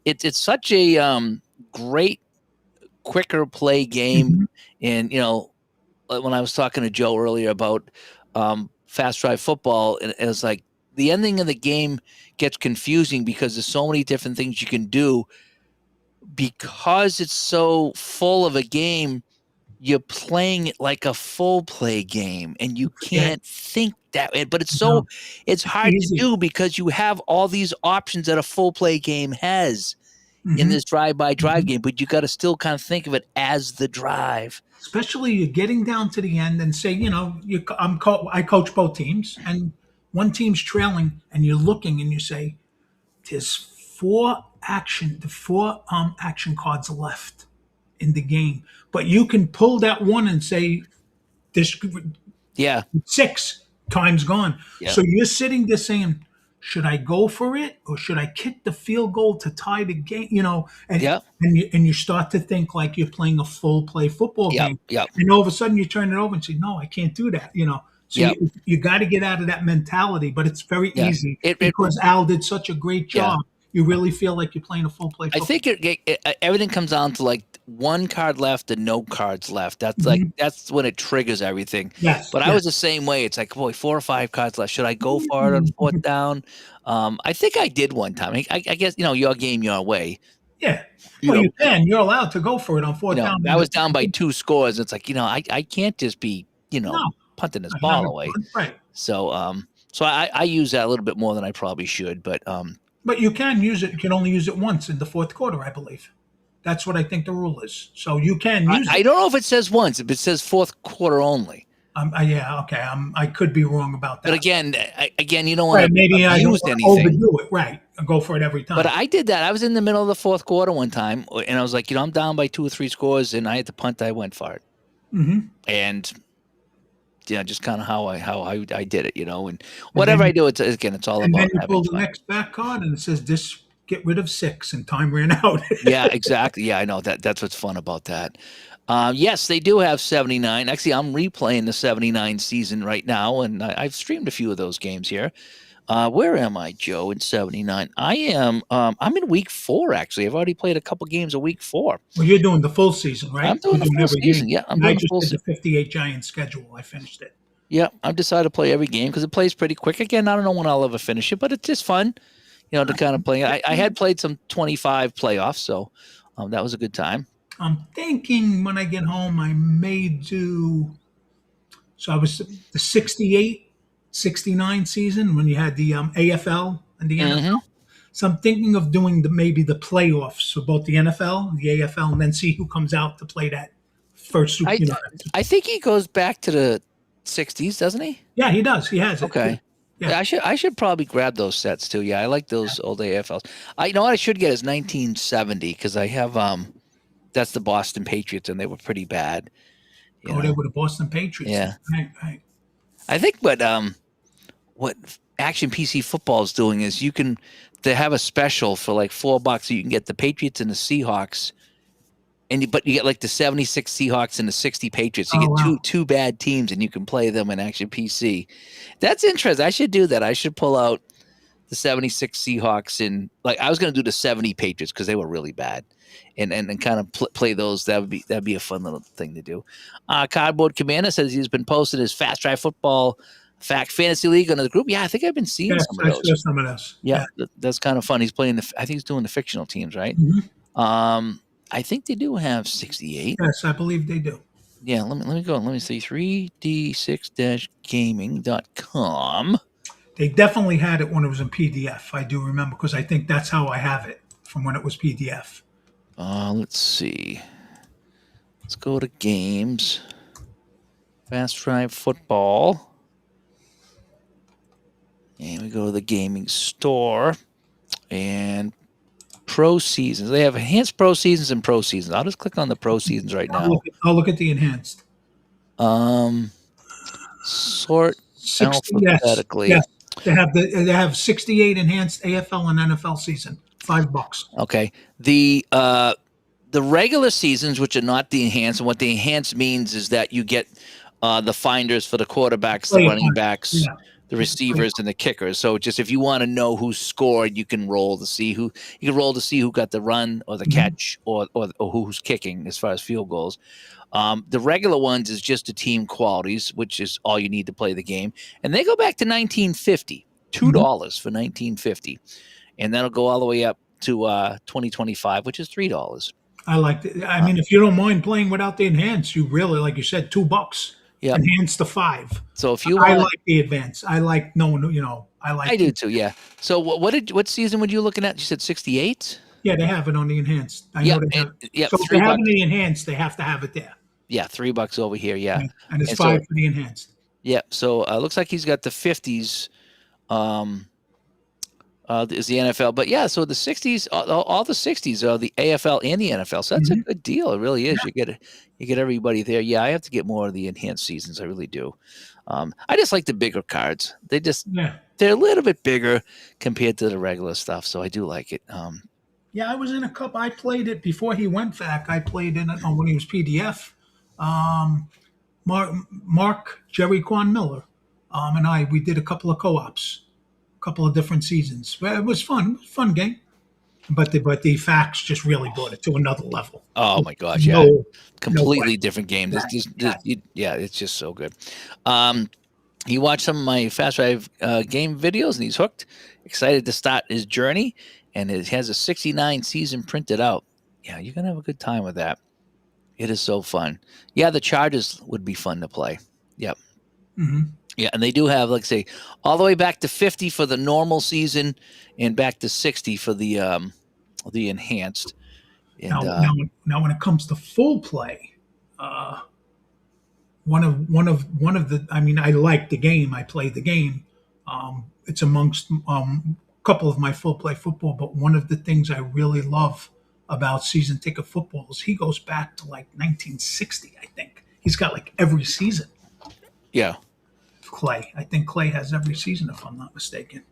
It's such a great, quicker play game. Mhm. And when I was talking to Joe earlier about Fast Drive football, and it's like the ending of the game gets confusing because there's so many different things you can do because it's so full of a game. You're playing it like a full play game, and you Forget. can't think that way. But No, it's hard to easy. do because you have all these options that a full play game has in Hmm. this drive by drive Hmm. game. But you got to still kind of think of it as the drive. Especially you're getting down to the end and say, I coach both teams, and one team's trailing, and you're looking and you say, there's the four action cards left in the game, but you can pull that one and say this Yeah, 6 times gone. yeah, So you're sitting there saying, should I go for it or should I kick the field goal to tie the game? yeah, And you start to think like you're playing a full play football yep, game, yep, and all of a sudden you turn it over and say, no, I can't do that. So yep, you got to get out of that mentality, but it's very yeah. easy It because Al did such a great yeah. job. You really feel like you're playing a full play I football. think everything comes down to like one card left and no cards left. Mhm. That's when it triggers everything. Yes, But I yes. was the same way. It's like, boy, 4 or 5 cards left. Should I go for it on fourth down? I think I did one time. I guess your game, your way. Yeah. You Well, know, you can. You're allowed to go for it on fourth down. I was down by 2 scores. It's like I can't just be No, punting this you're not ball away. right. So I use that a little bit more than I probably should. But But you can use it. You can only use it once in the fourth quarter, I believe. That's what I think the rule is. So you can use I it. don't know if it says once. If it says fourth quarter only. Yeah, okay. I could be wrong about But that. again, you don't want Right, to maybe I don't abuse want to anything. overdo it. Right, I go for it every But time. I did that. I was in the middle of the fourth quarter one time, and I was like, I'm down by 2 or 3 scores, and I had to punt. I went for it, Hmm. and just kind of how I did it, and And whatever then I do, it's all and then about you having pull the fun. next back card and it says this get rid of 6 and time ran out. Yeah, exactly. Yeah, I know that's what's fun about that. Yes, they do have 79. Actually, I'm replaying the 79 season right now, and I've streamed a few of those games here. Where am I, Joe? In 79, I am. I'm in week 4. Actually, I've already played a couple games of week 4. Well, you're doing the full season, right? I'm doing You're the doing full every season. game. Yeah, I'm And I doing the just full did the season. 58 Giant schedule. I finished it. Yeah, I've decided to play every game because it plays pretty quick. Again, I don't know when I'll ever finish it, but it's just fun, to kind of play. I had played some 25 playoffs, so that was a good time. I'm thinking when I get home, I may do. So I was the 68, 69 season when you had the AFL and the Hmm. NFL. So I'm thinking of doing maybe the playoffs for both the NFL and the AFL, and then see who comes out to play that first. I I think he goes back to the 60s, doesn't he? Yeah, he does. He has it. Okay. Yeah. Yeah, I should probably grab those sets too. Yeah, I like those old AFLs. You know what I should get is 1970 because I have that's the Boston Patriots and they were pretty bad. You Go there know. with the Boston Patriots. Yeah. Right, right. I think, but what Action PC Football is doing is they have a special for like $4. So you can get the Patriots and the Seahawks, but you get like the 76 Seahawks and the 60 Patriots. You Oh get wow. two bad teams, and you can play them in Action PC. That's interesting. I should do that. I should pull out the 76 Seahawks and like I was going to do the 70 Patriots because they were really bad, and kind of play those. That'd be a fun little thing to do. Cardboard Commander says he's been posting his Fast Drive Football Fact Fantasy League under the group. Yeah, I think I've been seeing Yes, some of I those. saw some of this. Yeah, Yeah. that's kind of fun. He's playing I think he's doing the fictional teams, right? Mhm. I think they do have 68. Yes, I believe they do. Yeah, let me go. Let me see 3d6-gaming.com. They definitely had it when it was in PDF. I do remember because I think that's how I have it from when it was PDF. Let's see. Let's go to games. Fast Drive Football. And we go to the gaming store. And Pro Seasons. They have enhanced Pro Seasons and Pro Seasons. I'll just click on the Pro Seasons right now. I'll look at the enhanced. Sort 60, yes, alphabetically. yes. They have 68 enhanced AFL and NFL season. $5. Okay. The regular seasons, which are not the enhanced, and what the enhanced means is that you get the finders for the quarterbacks, the running backs, Yeah. the receivers, and the kickers. So just if you want to know who scored, you can roll to see who got the run or the catch or who's kicking as far as field goals. The regular ones is just the team qualities, which is all you need to play the game, and they go back to 1950, $2 for 1950, and that'll go all the way up to 2025, which is $3. I like it. I mean, if you don't mind playing without the enhanced, you really, like you said, $2. Yeah. Enhanced to 5. So if you I want, like the advance. I like knowing, I do too. Yeah. So what season were you looking at? You said 68. Yeah, they have it on the enhanced. I Yeah. know they have. Yeah. So if they have the enhanced, they have to have it there. Yeah, $3 over here. Yeah. And it's And 5 so- for the enhanced. Yeah. So looks like he's got the 50s. Is the NFL, but yeah. So the 60s, all the 60s are the AFL and the NFL. So that's a good deal. It really is. You get everybody there. Yeah, I have to get more of the enhanced seasons. I really do. I just like the bigger cards. They're a little bit bigger compared to the regular stuff. So I do like it. Yeah, I was in a couple. I played it before he went back. I played in it when he was PDF. Mark Jerry Quan Miller, and we did a couple of co-ops, a couple of different seasons. But it was fun, fun game. But the facts just really brought it to another level. Oh my gosh, yeah, completely different game. Yeah, it's just so good. He watched some of my Fast Drive game videos, and he's hooked. Excited to start his journey, and it has a 69 season printed out. Yeah, you're gonna have a good time with that. It is so fun. Yeah, the Chargers would be fun to play. Yep. Yeah, and they do have, like, say, all the way back to 50 for the normal season, and back to 60 for the enhanced. And, now, when it comes to full play, one of the. I mean, I like the game. I play the game. It's amongst a couple of my full play football, but one of the things I really love about season ticket football is he goes back to like 1960. I think he's got like every season. Yeah. Clay. I think Clay has every season, if I'm not mistaken.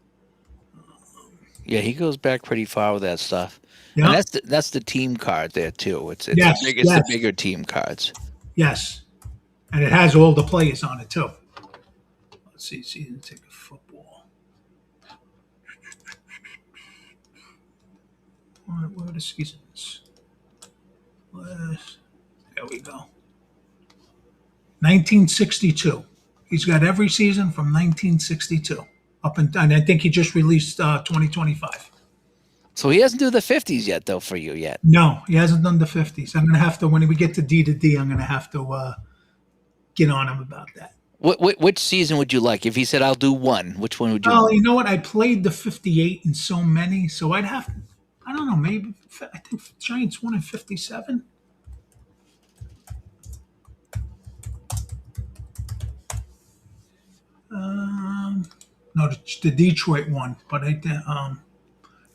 Yeah, he goes back pretty far with that stuff. Yeah. And that's the team card there too. It's Yes, the bigger team cards. Yes, and it has all the players on it too. Let's see, season ticket football. Where are the seasons? There we go. 1962. He's got every season from 1962 and I think he just released 2025. So he doesn't do the 50s yet, though, for you yet. No, he hasn't done the 50s. I'm gonna have to, when we get to D, I'm gonna have to get on him about that. Which season would you like? If he said, "I'll do one," which one would you? Well, want? you know what? I played the 58 in so many, so I'd have. I don't know. Maybe I think Giants won in 57. No, the Detroit one, but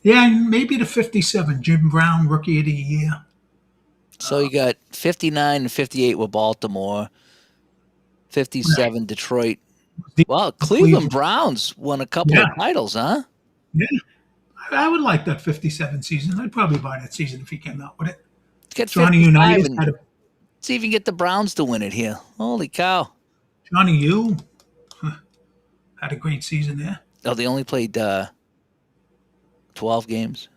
yeah, maybe the 57. Jim Brown, Rookie of the Year. So you got 59 and 58 with Baltimore, 57 Detroit, Well, The Cleveland Cleveland. Browns won a couple of Yeah, titles, huh? yeah. I would like that 57 season. I'd probably buy that season if he came out with it. Get Johnny 55 Unitas and had a let's even get the Browns to win it here. Holy cow. Johnny U had a great season there. Oh, they only played 12 games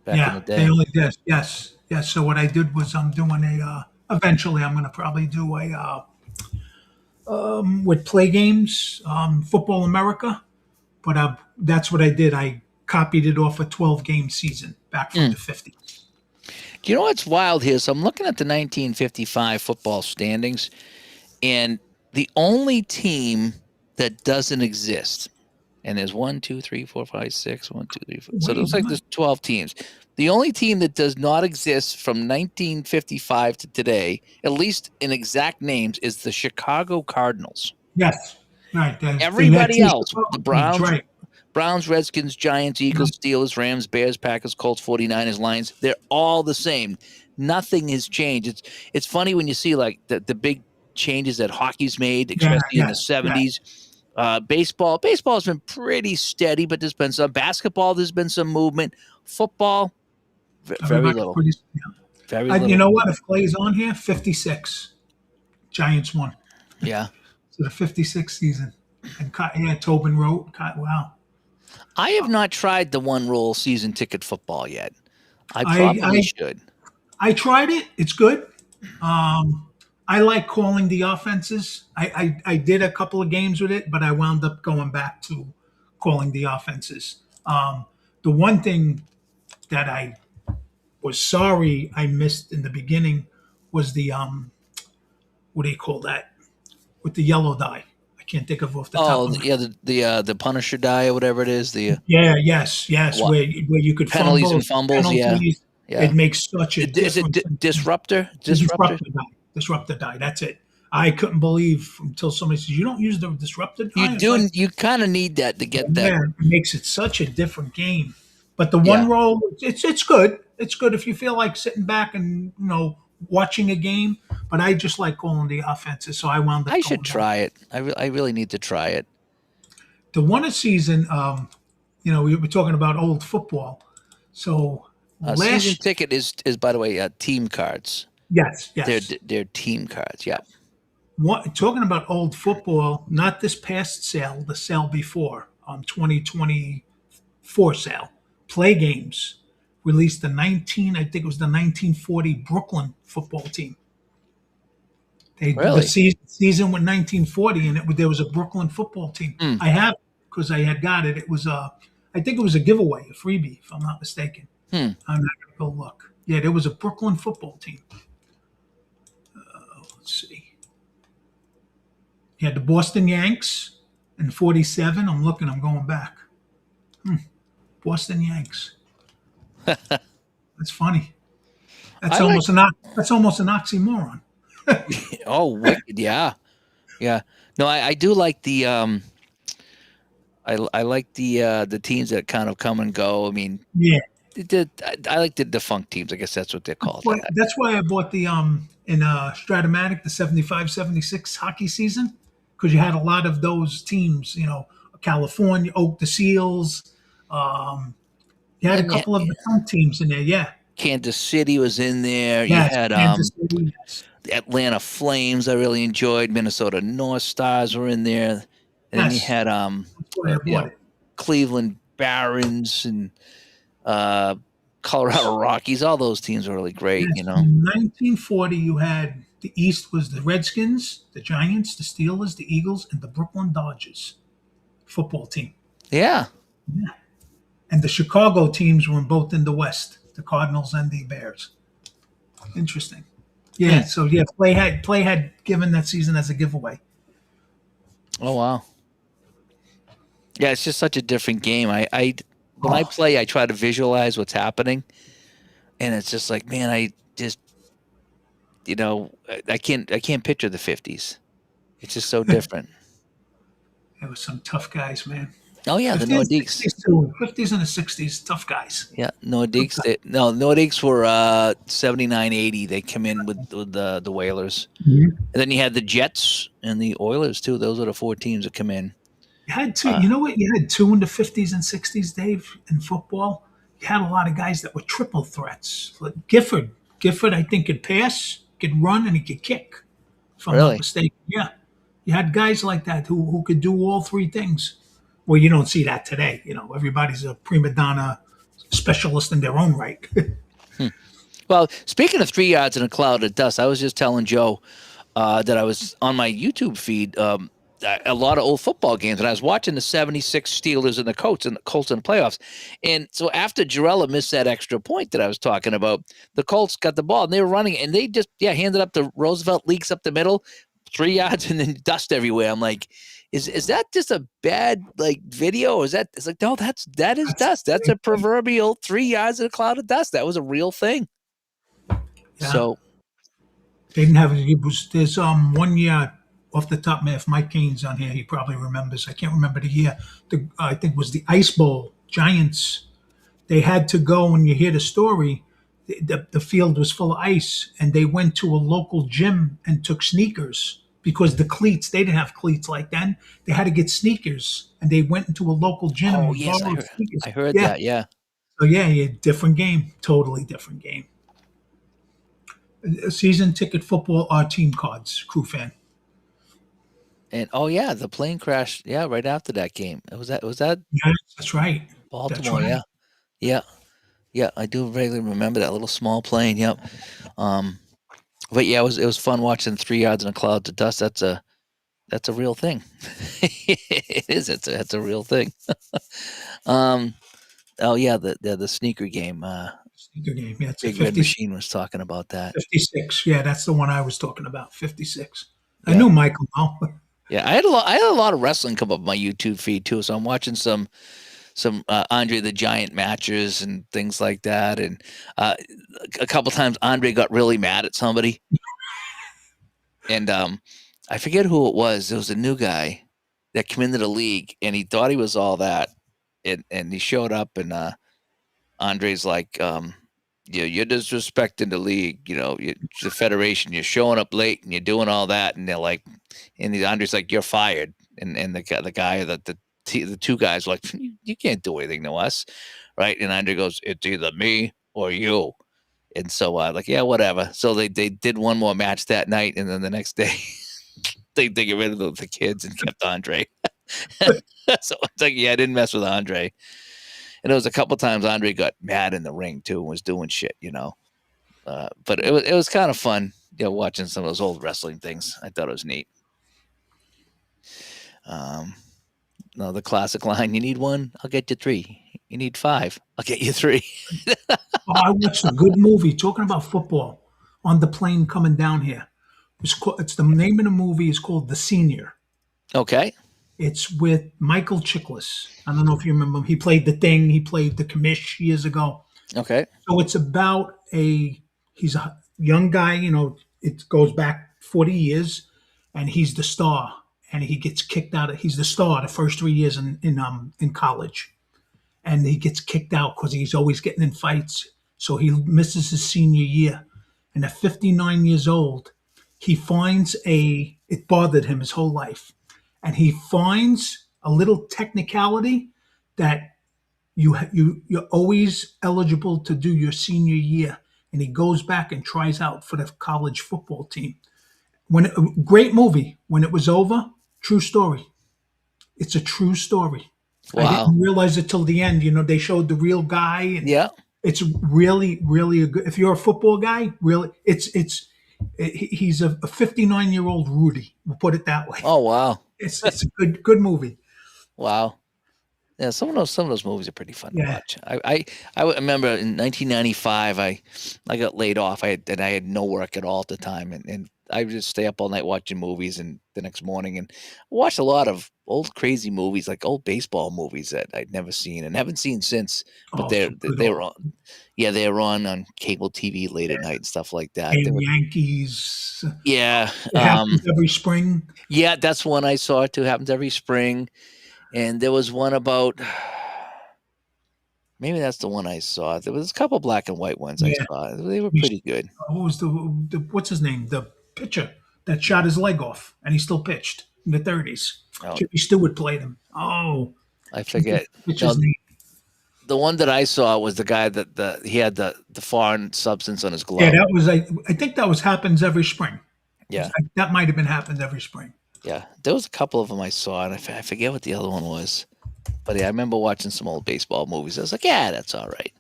back in Yeah, the they day. only did. Yes, yes. So what I did was I'm doing a. Eventually, I'm going to probably do a with play games, Football America. But that's what I did. I copied it off a 12 game season back from Mm. the 50s. You know what's wild here? So I'm looking at the 1955 football standings, and the only team that doesn't exist, and there's 1, 2, 3, 4, 5, 6, 1, 2, 3, 4. So it Wait, looks like there's 12 teams. The only team that does not exist from 1955 to today, at least in exact names, is the Chicago Cardinals. yes, right. They had Everybody two else, the Chicago teams, Browns, right? Redskins, Giants, Eagles, Steelers, Rams, Bears, Packers, Colts, 49ers, Lions, they're all the same. Nothing has changed. It's funny when you see like the big changes that hockey's made, Yeah, especially in the yes, yeah. 70s. Baseball's been pretty steady, but there's been some basketball, there's been some movement. Football, very Everybody's little. pretty. Yeah. Very You little know what? movement. If Clay's on here, 56. Giants won. Yeah. So the 56 season. And yeah, Tobin wrote. Wow. I have not tried the one rule season ticket football yet. I I, probably I should. I tried it. It's good. I like calling the offenses. I did a couple of games with it, but I wound up going back to calling the offenses. The one thing that I was sorry I missed in the beginning was the what do you call that with the yellow dye? I can't think of off the top Oh of my yeah, the Punisher die or whatever it is. The Yeah, yes, yes. what Where you could penalties fumble and fumbles. Yeah, penalties. yeah. It makes such a Is it difference. disruptor? The Disruptor. disruptor die. That's it. I couldn't believe until somebody says you don't use the disruptor You die. It's like, do. You kind of need that to get that. man, it makes it such a different game. But the Yeah, one roll, it's good. It's good if you feel like sitting back and watching a game. But I just like calling the offenses, so I wound I up should going back. try it. I really need to try it. The one a season. We were talking about old football. So Season last, ticket is by the way team cards. yes, They're yes. they're team cards. Yep. Talking about old football, not this past sale, the sale before, 2024 sale, Play Games released I think it was the 1940 Brooklyn football team. The Really? season with 1940, and there was a Brooklyn football team. Hmm. I have because I had got it. It was I think it was a giveaway, a freebie, if I'm not mistaken. Hmm. I'm not gonna go look. Yeah, there was a Brooklyn football team. Let's see. You had the Boston Yanks in 47. I'm looking, I'm going back. Boston Yanks. That's funny. I like. That's almost an oxymoron. Oh, wicked. Yeah. Yeah. No, I do like the I like the teams that kind of come and go. I mean, Yeah. I like the defunct teams. I guess that's what they're called. That's why I bought the in Stratomatic the 75-76 hockey season, because you had a lot of those teams, California, Oak the Seals. You had a And couple of the fun teams in there, yeah. Kansas City was in there. You Yes, had Kansas City, yes. the Atlanta Flames. I really enjoyed. Minnesota North Stars were in there, and then you Yes. had That's why I bought it. Cleveland Barons and uh, Colorado Rockies. All those teams were really great. Yes, in 1940, you had the East was the Redskins, the Giants, the Steelers, the Eagles, and the Brooklyn Dodgers football team. Yeah. And the Chicago teams were both in the West, the Cardinals and the Bears. Interesting. Yeah. Hmm. So yeah, play had given that season as a giveaway. Oh wow. Yeah, it's just such a different game. I when I Oh, play, I try to visualize what's happening, and it's just like, man, I just I can't picture the 50s. It's just so different. there was some tough guys, man. Oh yeah, the 50s, Nordiques. 60s too. 50s and the 60s, tough guys. Yeah, Tough Nordiques. guys. No, Nordiques were 79, 80. They come in with the Whalers, Mhm. and then you had the Jets and the Oilers too. Those are the four teams that come in. You had two, Uh, you know what? You had two in the 50s and 60s, Dave, in football. You had a lot of guys that were triple threats. Like Gifford, I think, could pass, could run, and he could kick, if I'm not really? mistaken. Yeah. You had guys like that who could do all three things. Well, you don't see that today. Everybody's a prima donna specialist in their own right. Hmm. Well, speaking of 3 yards in a cloud of dust, I was just telling Joe that I was on my YouTube feed a lot of old football games, and I was watching the '76 Steelers and the Colts in the playoffs. And so after Jarella missed that extra point that I was talking about, the Colts got the ball and they were running, and they just handed up to Roosevelt, leaks up the middle, 3 yards, and then dust everywhere. I'm like, is that just a bad like video? Or is that? It's like, no, that is That's dust. That's a proverbial 3 yards in a cloud of dust. That was a real thing. yeah. So They didn't have it. Was there's one year off the top of my head, if Mike Kane's on here, he probably remembers. I can't remember the year. I think it was the Ice Bowl Giants. They had to go, and you hear the story. The field was full of ice, and they went to a local gym and took sneakers because the cleats, they didn't have cleats like then. They had to get sneakers, and they went into a local gym oh and yes, borrowed sneakers. I heard Yeah. that. Yeah. So yeah, yeah, different game, totally different game. Season ticket football are team cards, crew fan. And oh yeah, the plane crashed. Yeah, right after that game. Was that Yes, that's right. That's Baltimore? right. Yeah, yeah, yeah. I do vaguely remember that little small plane. Yep. Um, but yeah, it was fun watching 3 yards in a cloud of dust. That's a real thing. It is. It's a real thing. Um. Oh yeah, the sneaker game. Sneaker game. Yeah, it's a Big Red 50, Machine was talking about that. 56. Yeah, that's the one I was talking about. 56. I Yeah. knew Michael well. Yeah, I had a lot of wrestling come up my YouTube feed too, so I'm watching some Andre the Giant matches and things like that. And uh, a couple times Andre got really mad at somebody, and I forget who it was. There was a new guy that came into the league, and he thought he was all that, and he showed up, and Andre's like, you're disrespecting the league, the federation. You're showing up late and you're doing all that, and they're like, and Andre's like, you're fired, and the two guys were like, you can't do anything to us, right? And Andre goes, it's either me or you. And so, like, yeah, whatever. So they did one more match that night, and then the next day, they get rid of the kids and kept Andre. So it's like, yeah, I didn't mess with Andre. And there was a couple times Andre got mad in the ring too and was doing shit. But it was kind of fun, watching some of those old wrestling things. I thought it was neat. Um, no, the classic line: "You need one, I'll get you three. You need five, I'll get you three." Oh, I watched a good movie talking about football on the plane coming down here. It's the name of the movie is called The Senior. Okay, It's with Michael Chiklis. I don't know if you remember him. He played the Thing. He played the Commish years ago. okay, So it's about he's a young guy. It goes back 40 years, and he's the star. And he gets kicked out. He's the star the first 3 years in college, and he gets kicked out because he's always getting in fights. So he misses his senior year, and at 59 years old, he finds it bothered him his whole life, and he finds a little technicality that you're always eligible to do your senior year, and he goes back and tries out for the college football team. Great movie. When it was over, true story. It's a true story. I wow, didn't realize it till the end. They showed the real guy, and yeah, it's really, really a good. If you're a football guy, really, he's a 59-year-old Rudy. We'll put it that way. oh wow, It's a good movie. wow. Yeah, some of those movies are pretty fun to Yeah, watch. I remember in 1995, I got laid off. I had no work at all at the time, and I would just stay up all night watching movies, and the next morning, and watched a lot of old crazy movies, like old baseball movies that I'd never seen and haven't seen since. But oh, some good they old were on, yeah, they were on cable TV late at night and stuff like that. They game were, Yankees. yeah, It happens every spring. yeah, that's one I saw too. Happens every spring. And there was one about maybe that's the one I saw. There was a couple black and white ones I Yeah. saw. They were pretty good. Who was the what's his name? The pitcher that shot his leg off and he still pitched in the 30s. Oh, Jimmy Stewart played him. Oh, I forget. pitcher's No, name. the one that I saw was the guy that he had the foreign substance on his Yeah, glove. that was I think that was happens every spring. Yeah, That might have been happens every spring. yeah. There was a couple of them I saw, and I forget what the other one was. But yeah, I remember watching some old baseball movies. I was like, yeah, that's all right.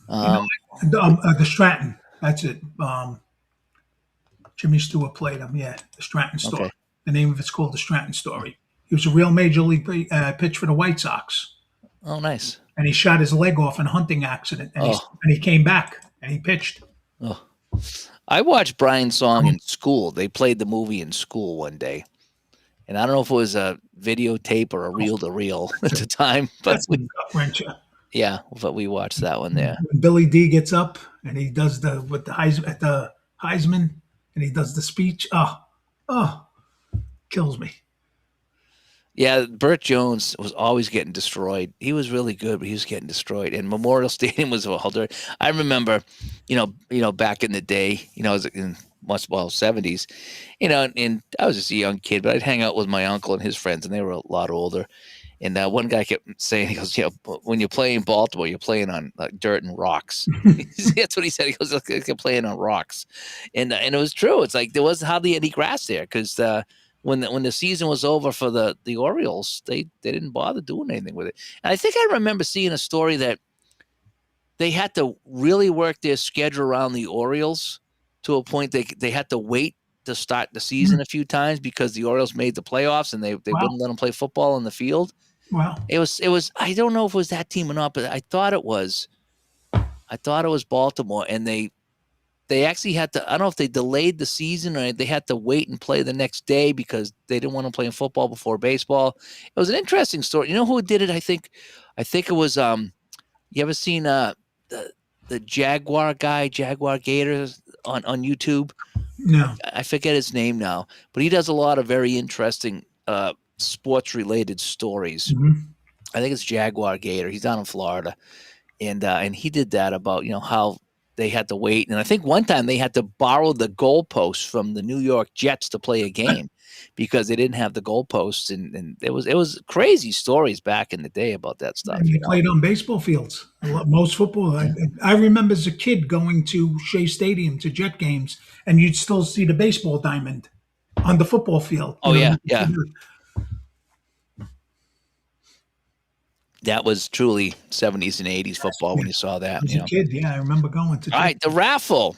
You know, Um, the Stratton. That's it. Jimmy Stewart played him. Yeah, the Stratton story. okay. The name of it's called the Stratton story. He was a real major league pitch for the White Sox, Oh, nice. and he shot his leg off in a hunting accident, Oh, and he came back and he pitched. oh. I watched Brian's Song in school. They played the movie in school one day, and I don't know if it was a videotape or a reel to reel at the time, but That's a gut wrencher. yeah, but we watched that one there. When Billy D gets up and he does the with the Heisman at the Heisman and he does the speech. Oh, kills me. Yeah, Burt Jones was always getting destroyed. He was really good, but he was getting destroyed. And Memorial Stadium was a holder. I remember, back in the day, as in well 70s, and I was just a young kid, but I'd hang out with my uncle and his friends, and they were a lot older. And one guy kept saying, he goes, when you're playing Baltimore, you're playing on dirt and rocks. That's what he said. He goes, you're playing on rocks. And it was true. It's like there wasn't hardly any grass there because when the season was over for the Orioles, they didn't bother doing anything with it. And I think I remember seeing a story that they had to really work their schedule around the Orioles to a point they had to wait to start the season a few times because the Orioles made the playoffs and they Wow. wouldn't let them play football in the field. Wow. It was I don't know if it was that team or not, but I thought it was Baltimore, and they actually had to. I don't know if they delayed the season or they had to wait and play the next day because they didn't want to play football before baseball. It was an interesting story. You know who did it? I think it was you ever seen the Jaguar guy, Jaguar Gators on YouTube? No. I forget his name now, but he does a lot of very interesting sports related stories. Mm-hmm. I think it's Jaguar Gator. He's down in Florida, and he did that about how they had to wait, and I think one time they had to borrow the goalposts from the New York Jets to play a game because they didn't have the goalposts, and it was crazy stories back in the day about that stuff. And they played on baseball fields. Most football. Yeah. I remember as a kid going to Shea Stadium to Jet games, and you'd still see the baseball diamond on the football field. Oh yeah. That was truly 70s and 80s football when you saw that. As a kid, I remember going to. All right, the raffle.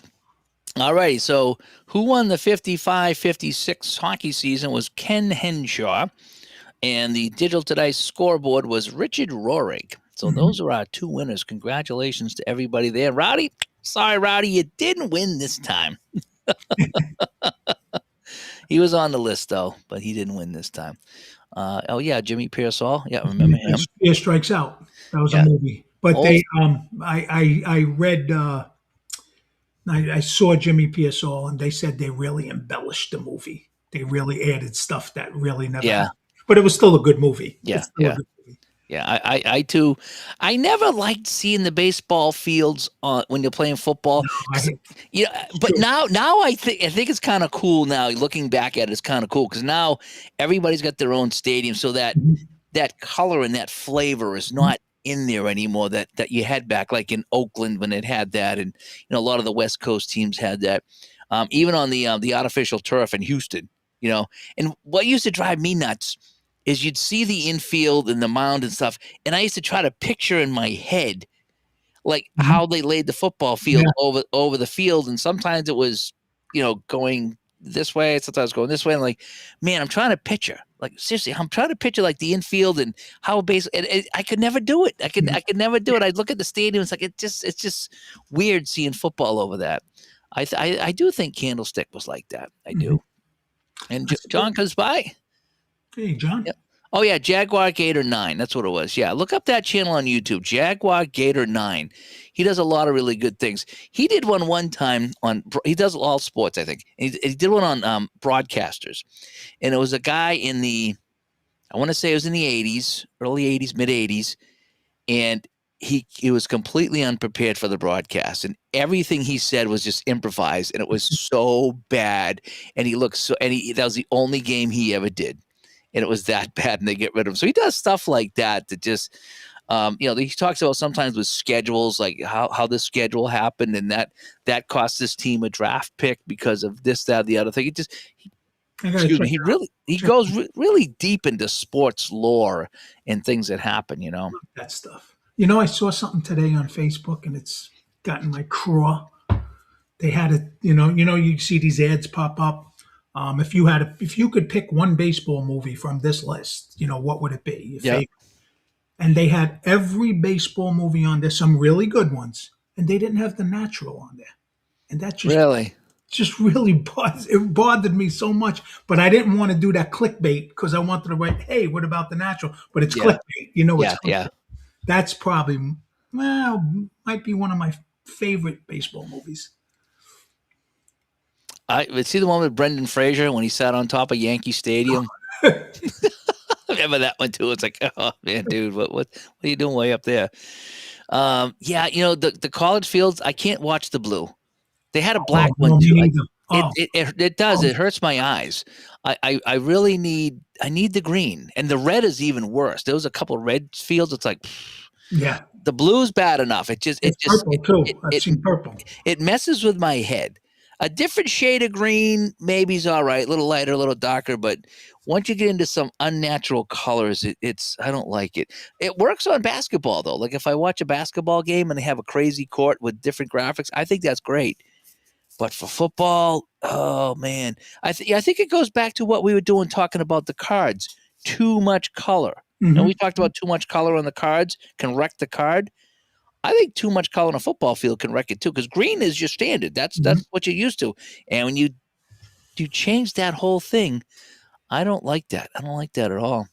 All right, so who won the 55-56 hockey season was Ken Henshaw, and the Digital Today scoreboard was Richard Rohrig. So those are our two winners. Congratulations to everybody there. Rowdy, sorry, Rowdy, you didn't win this time. He was on the list, though, but he didn't win this time. Jimmy Pearsall. Yeah, remember him? Spear Strikes Out. That was a movie. But they, I read, I saw Jimmy Pearsall, and they said they really embellished the movie. They really added stuff that really never happened. But it was still a good movie. Yeah. Yeah, I too. I never liked seeing the baseball fields when you're playing football. But now I think it's kind of cool. Now looking back at it, it's kind of cool because now everybody's got their own stadium, so that color and that flavor is not in there anymore. That you had back, like in Oakland when it had that, and a lot of the West Coast teams had that. Even on the artificial turf in Houston, And what used to drive me nuts is you'd see the infield and the mound and stuff, and I used to try to picture in my head like how they laid the football field over the field, and sometimes it was going this way, sometimes going this way. And like, man, I'm trying to picture, like seriously, I'm trying to picture like the infield and how basically I could never do it. I could never do it. I'd look at the stadium, it's like it's just weird seeing football over that. I do think Candlestick was like that. I do. And John comes by. Hey, John. Yep. Oh, yeah, Jaguar Gator 9. That's what it was. Yeah, look up that channel on YouTube, Jaguar Gator 9. He does a lot of really good things. He did one time he does all sports, I think. He did one on broadcasters. And it was a guy I want to say it was in the 80s, early 80s, mid 80s, and he was completely unprepared for the broadcast, and everything he said was just improvised, and it was so bad. And he looked so, and that was the only game he ever did, and it was that bad, and they get rid of him. So he does stuff like that that just, he talks about sometimes with schedules, like how this schedule happened, and that cost this team a draft pick because of this, that, the other thing. It just, I gotta excuse check me, it out. he Check goes really deep into sports lore and things that happen. that stuff. I saw something today on Facebook, and it's gotten my craw. They had it. You see these ads pop up. If you could pick one baseball movie from this list, what would it be? Your Yeah, favorite? And they had every baseball movie on there, some really good ones, and they didn't have The Natural on there, and that really. really bothered me so much. But I didn't want to do that clickbait because I wanted to write, "Hey, what about The Natural?" But it's Yeah, clickbait. It's yeah, clickbait. yeah. That's probably, well, might be one of my favorite baseball movies. I see the one with Brendan Fraser when he sat on top of Yankee Stadium. I remember that one too. It's like, oh man, dude, what are you doing way up there? Yeah, the college fields. I can't watch the blue. They had a Oh, black one no, me too. neither. It does. Oh, It hurts my eyes. I really need the green, and the red is even worse. There was a couple of red fields. It's like yeah. the blue's bad enough. It's purple too. I've it seen purple. it messes with my head. A different shade of green maybe is all right, a little lighter, a little darker, but once you get into some unnatural colors, it's I don't like it. It works on basketball though. Like if I watch a basketball game and they have a crazy court with different graphics, I think that's great. But for football, oh man, I think it goes back to what we were doing talking about the cards. Too much color. And we Hmm. talked about too much color on the cards can wreck the card. I think too much color on a football field can wreck it too, because green is your standard. Hmm. That's what you're used to. And when you change that whole thing, I don't like that. I don't like that at all.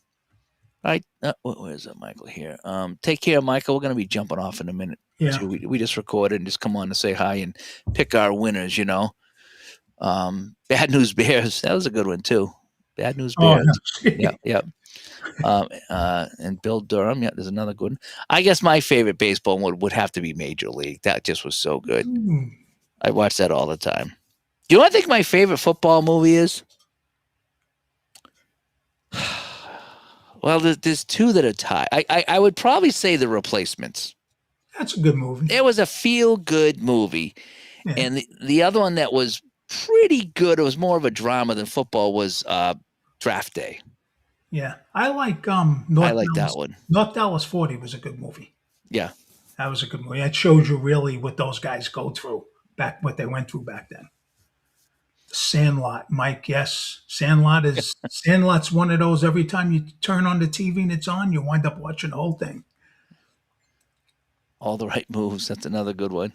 All right, where's it, Michael? Here. Take care, Michael. We're gonna be jumping off in a minute. Yeah. Too. We just recorded and just come on to say hi and pick our winners. Bad News Bears. That was a good one too. Bad News Oh, Bears. Yeah, yeah. And Bill Durham. Yeah, there's another good one. I guess my favorite baseball would have to be Major League. That just was so good. no. I watch that all the time. Do you know what I think my favorite football movie is? Well, there's two that are tied. I would probably say The Replacements. That's a good movie. It was a feel good movie, Yeah. and the other one that was pretty good. It was more of a drama than football. Was Draft Day. Yeah. I like I like that one. North Dallas 40 was a good movie. Yeah. That was a good movie. That shows you really what those guys go through what they went through back then. Sandlot, Mike, yes. Sandlot's one of those every time you turn on the TV and it's on, you wind up watching the whole thing. All the right moves. That's another good one.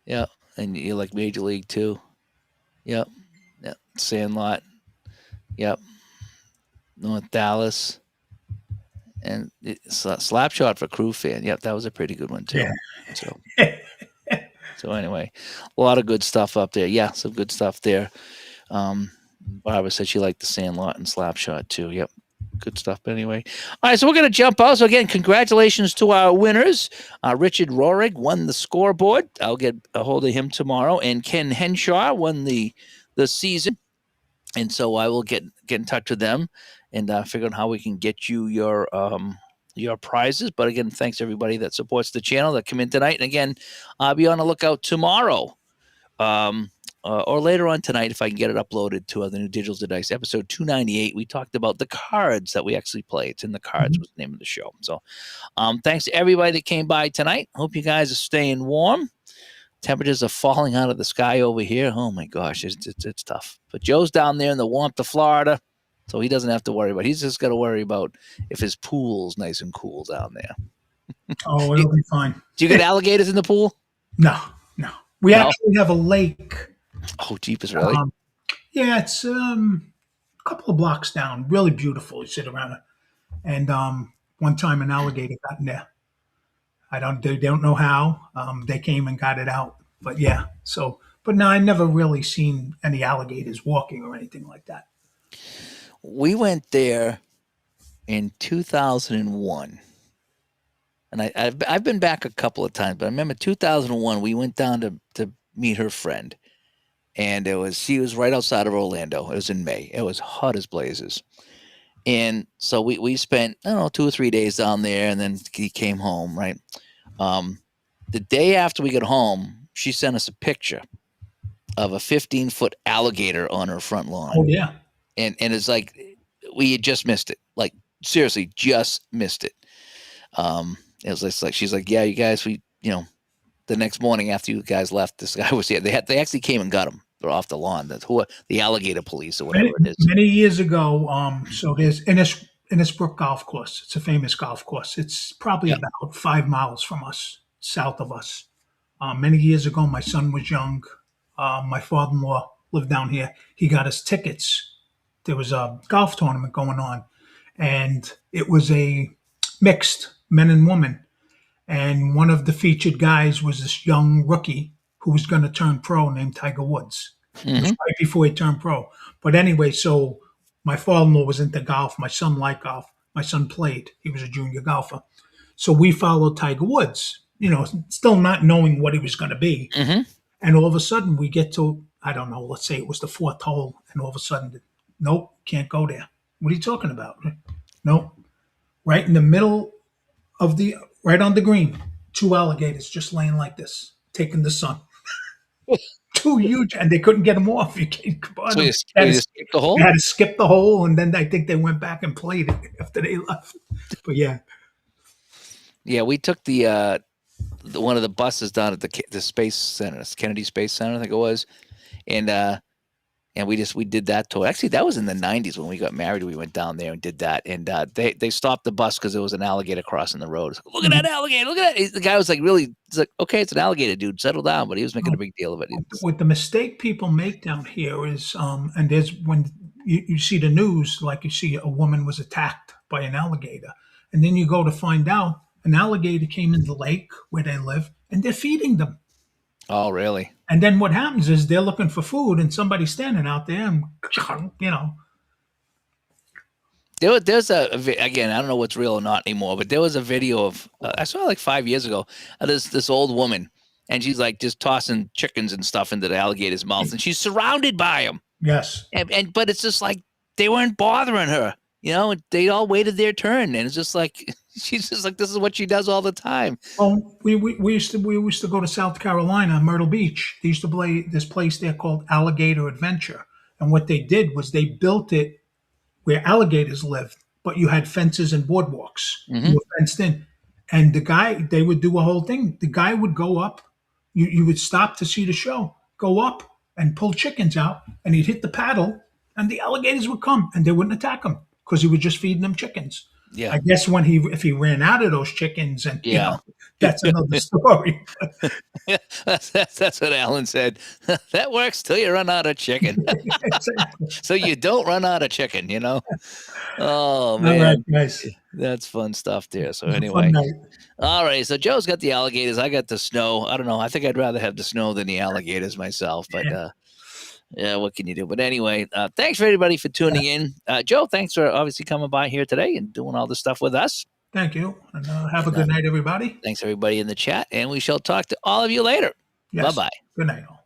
Yeah, and you like Major League too. Yep. Yep. Sandlot. Yep. North Dallas. And Slapshot for Crew Fan. Yep, that was a pretty good one too. Yeah. So so anyway, a lot of good stuff up there. Yeah, some good stuff there. Barbara said she liked the Sandlot and Slapshot too. Yep. Good stuff. But anyway, all right. So we're going to jump out. So again, congratulations to our winners. Richard Rohrig won the scoreboard. I'll get a hold of him tomorrow. And Ken Henshaw won the season. And so I will get in touch with them and figure out how we can get you your prizes. But again, thanks everybody that supports the channel that come in tonight. And again, be on the lookout tomorrow. Or later on tonight, if I can get it uploaded to the new Digital to Dice episode 298, we talked about the cards that we actually play. It's in the cards was the name of the show. So thanks to everybody that came by tonight. Hope you guys are staying warm. Temperatures are falling out of the sky over here. Oh my gosh, it's tough. But Joe's down there in the warmth of Florida, so he doesn't have to worry about it. He's just got to worry about if his pool's nice and cool down there. Oh, it'll be fine. Do you get alligators in the pool? No, no. We No? actually have a lake. Oh, jeepers, really? Yeah, it's a couple of blocks down. Really beautiful. You sit around it. And one time an alligator got in there. They don't know how. They came and got it out. But yeah, but no, I never really seen any alligators walking or anything like that. We went there in 2001. And I've been back a couple of times, but I remember 2001. We went down to meet her friend, and she was right outside of Orlando. It was in May. It was hot as blazes, and so we spent, I don't know, 2 or 3 days down there, and then he came home. Right, um, the day after we got home, she sent us a picture of a 15-foot alligator on her front lawn, Oh yeah. and it's like we had just missed it. Like seriously, just missed it. It was just like she's like, yeah, you guys, the next morning after you guys left, this guy was here. They actually came and got him. They're off the lawn. That's who the alligator police or whatever Many, it is. many years ago, so there's Innisbrook Golf Course. It's a famous golf course. It's probably Yeah. about 5 miles from us, south of us. Many years ago, my son was young. My father-in-law lived down here. He got us tickets. There was a golf tournament going on, and it was a mixed men and women. And one of the featured guys was this young rookie who was going to turn pro named Tiger Woods. It was Hmm. right before he turned pro. But anyway, so my father-in-law was into golf. My son liked golf. My son played. He was a junior golfer. So we followed Tiger Woods, still not knowing what he was going to be. Hmm. And all of a sudden we get to, I don't know, let's say it was the fourth hole. And all of a sudden, nope, can't go there. What are you talking about? Nope. Right in the middle of right on the green, two alligators just laying like this, taking the sun. Two huge, and they couldn't get them off. You can't come on So them. you just skipped the They hole. had to skip the hole, and then I think they went back and played it after they left. But yeah, Yeah, we took one of the buses down at the Space Center, Kennedy Space Center, I think it was, and we did that tour. Actually, that was in the '90s when we got married. We went down there and did that, and they stopped the bus because there was an alligator crossing the road. Like, look at that alligator! Look at that! The guy was like, really, he's like, okay, it's an alligator, dude, settle down. But he was making a big deal of it. what the mistake people make down here is, and there's when you see the news, like you see a woman was attacked by an alligator, and then you go to find out an alligator came in the lake where they live, and they're feeding them. Oh, really? And then what happens is they're looking for food, and somebody's standing out there, and you know, There's again, I don't know what's real or not anymore, but there was a video of I saw like 5 years ago. This old woman, and she's like just tossing chickens and stuff into the alligator's mouth, and she's surrounded by them. yes. And but it's just like they weren't bothering her, and they all waited their turn, and it's just like she's just like this is what she does all the time. Well, we used to go to South Carolina, Myrtle Beach. They used to play this place there called Alligator Adventure, and what they did was they built it where alligators lived, but you had fences and boardwalks. You Hmm. were fenced in, and they would do a whole thing. The guy would go up. You would stop to see the show. Go up and pull chickens out, and he'd hit the paddle, and the alligators would come, and they wouldn't attack him because he was just feeding them chickens. Yeah, I guess if he ran out of those chickens, and yeah. that's another story. That's what Alan said. That works till you run out of chicken. So you don't run out of chicken. Oh All right, man, guys. that's fun stuff there. So It was a fun anyway, night. all right. So Joe's got the alligators. I got the snow. I don't know. I think I'd rather have the snow than the alligators myself. But Yeah. yeah, what can you do? But anyway, thanks for everybody for tuning in. Joe, thanks for obviously coming by here today and doing all this stuff with us. Thank you, and have a And good night, everybody. thanks everybody in the chat, and we shall talk to all of you later. Bye Yes. bye. Good night, all.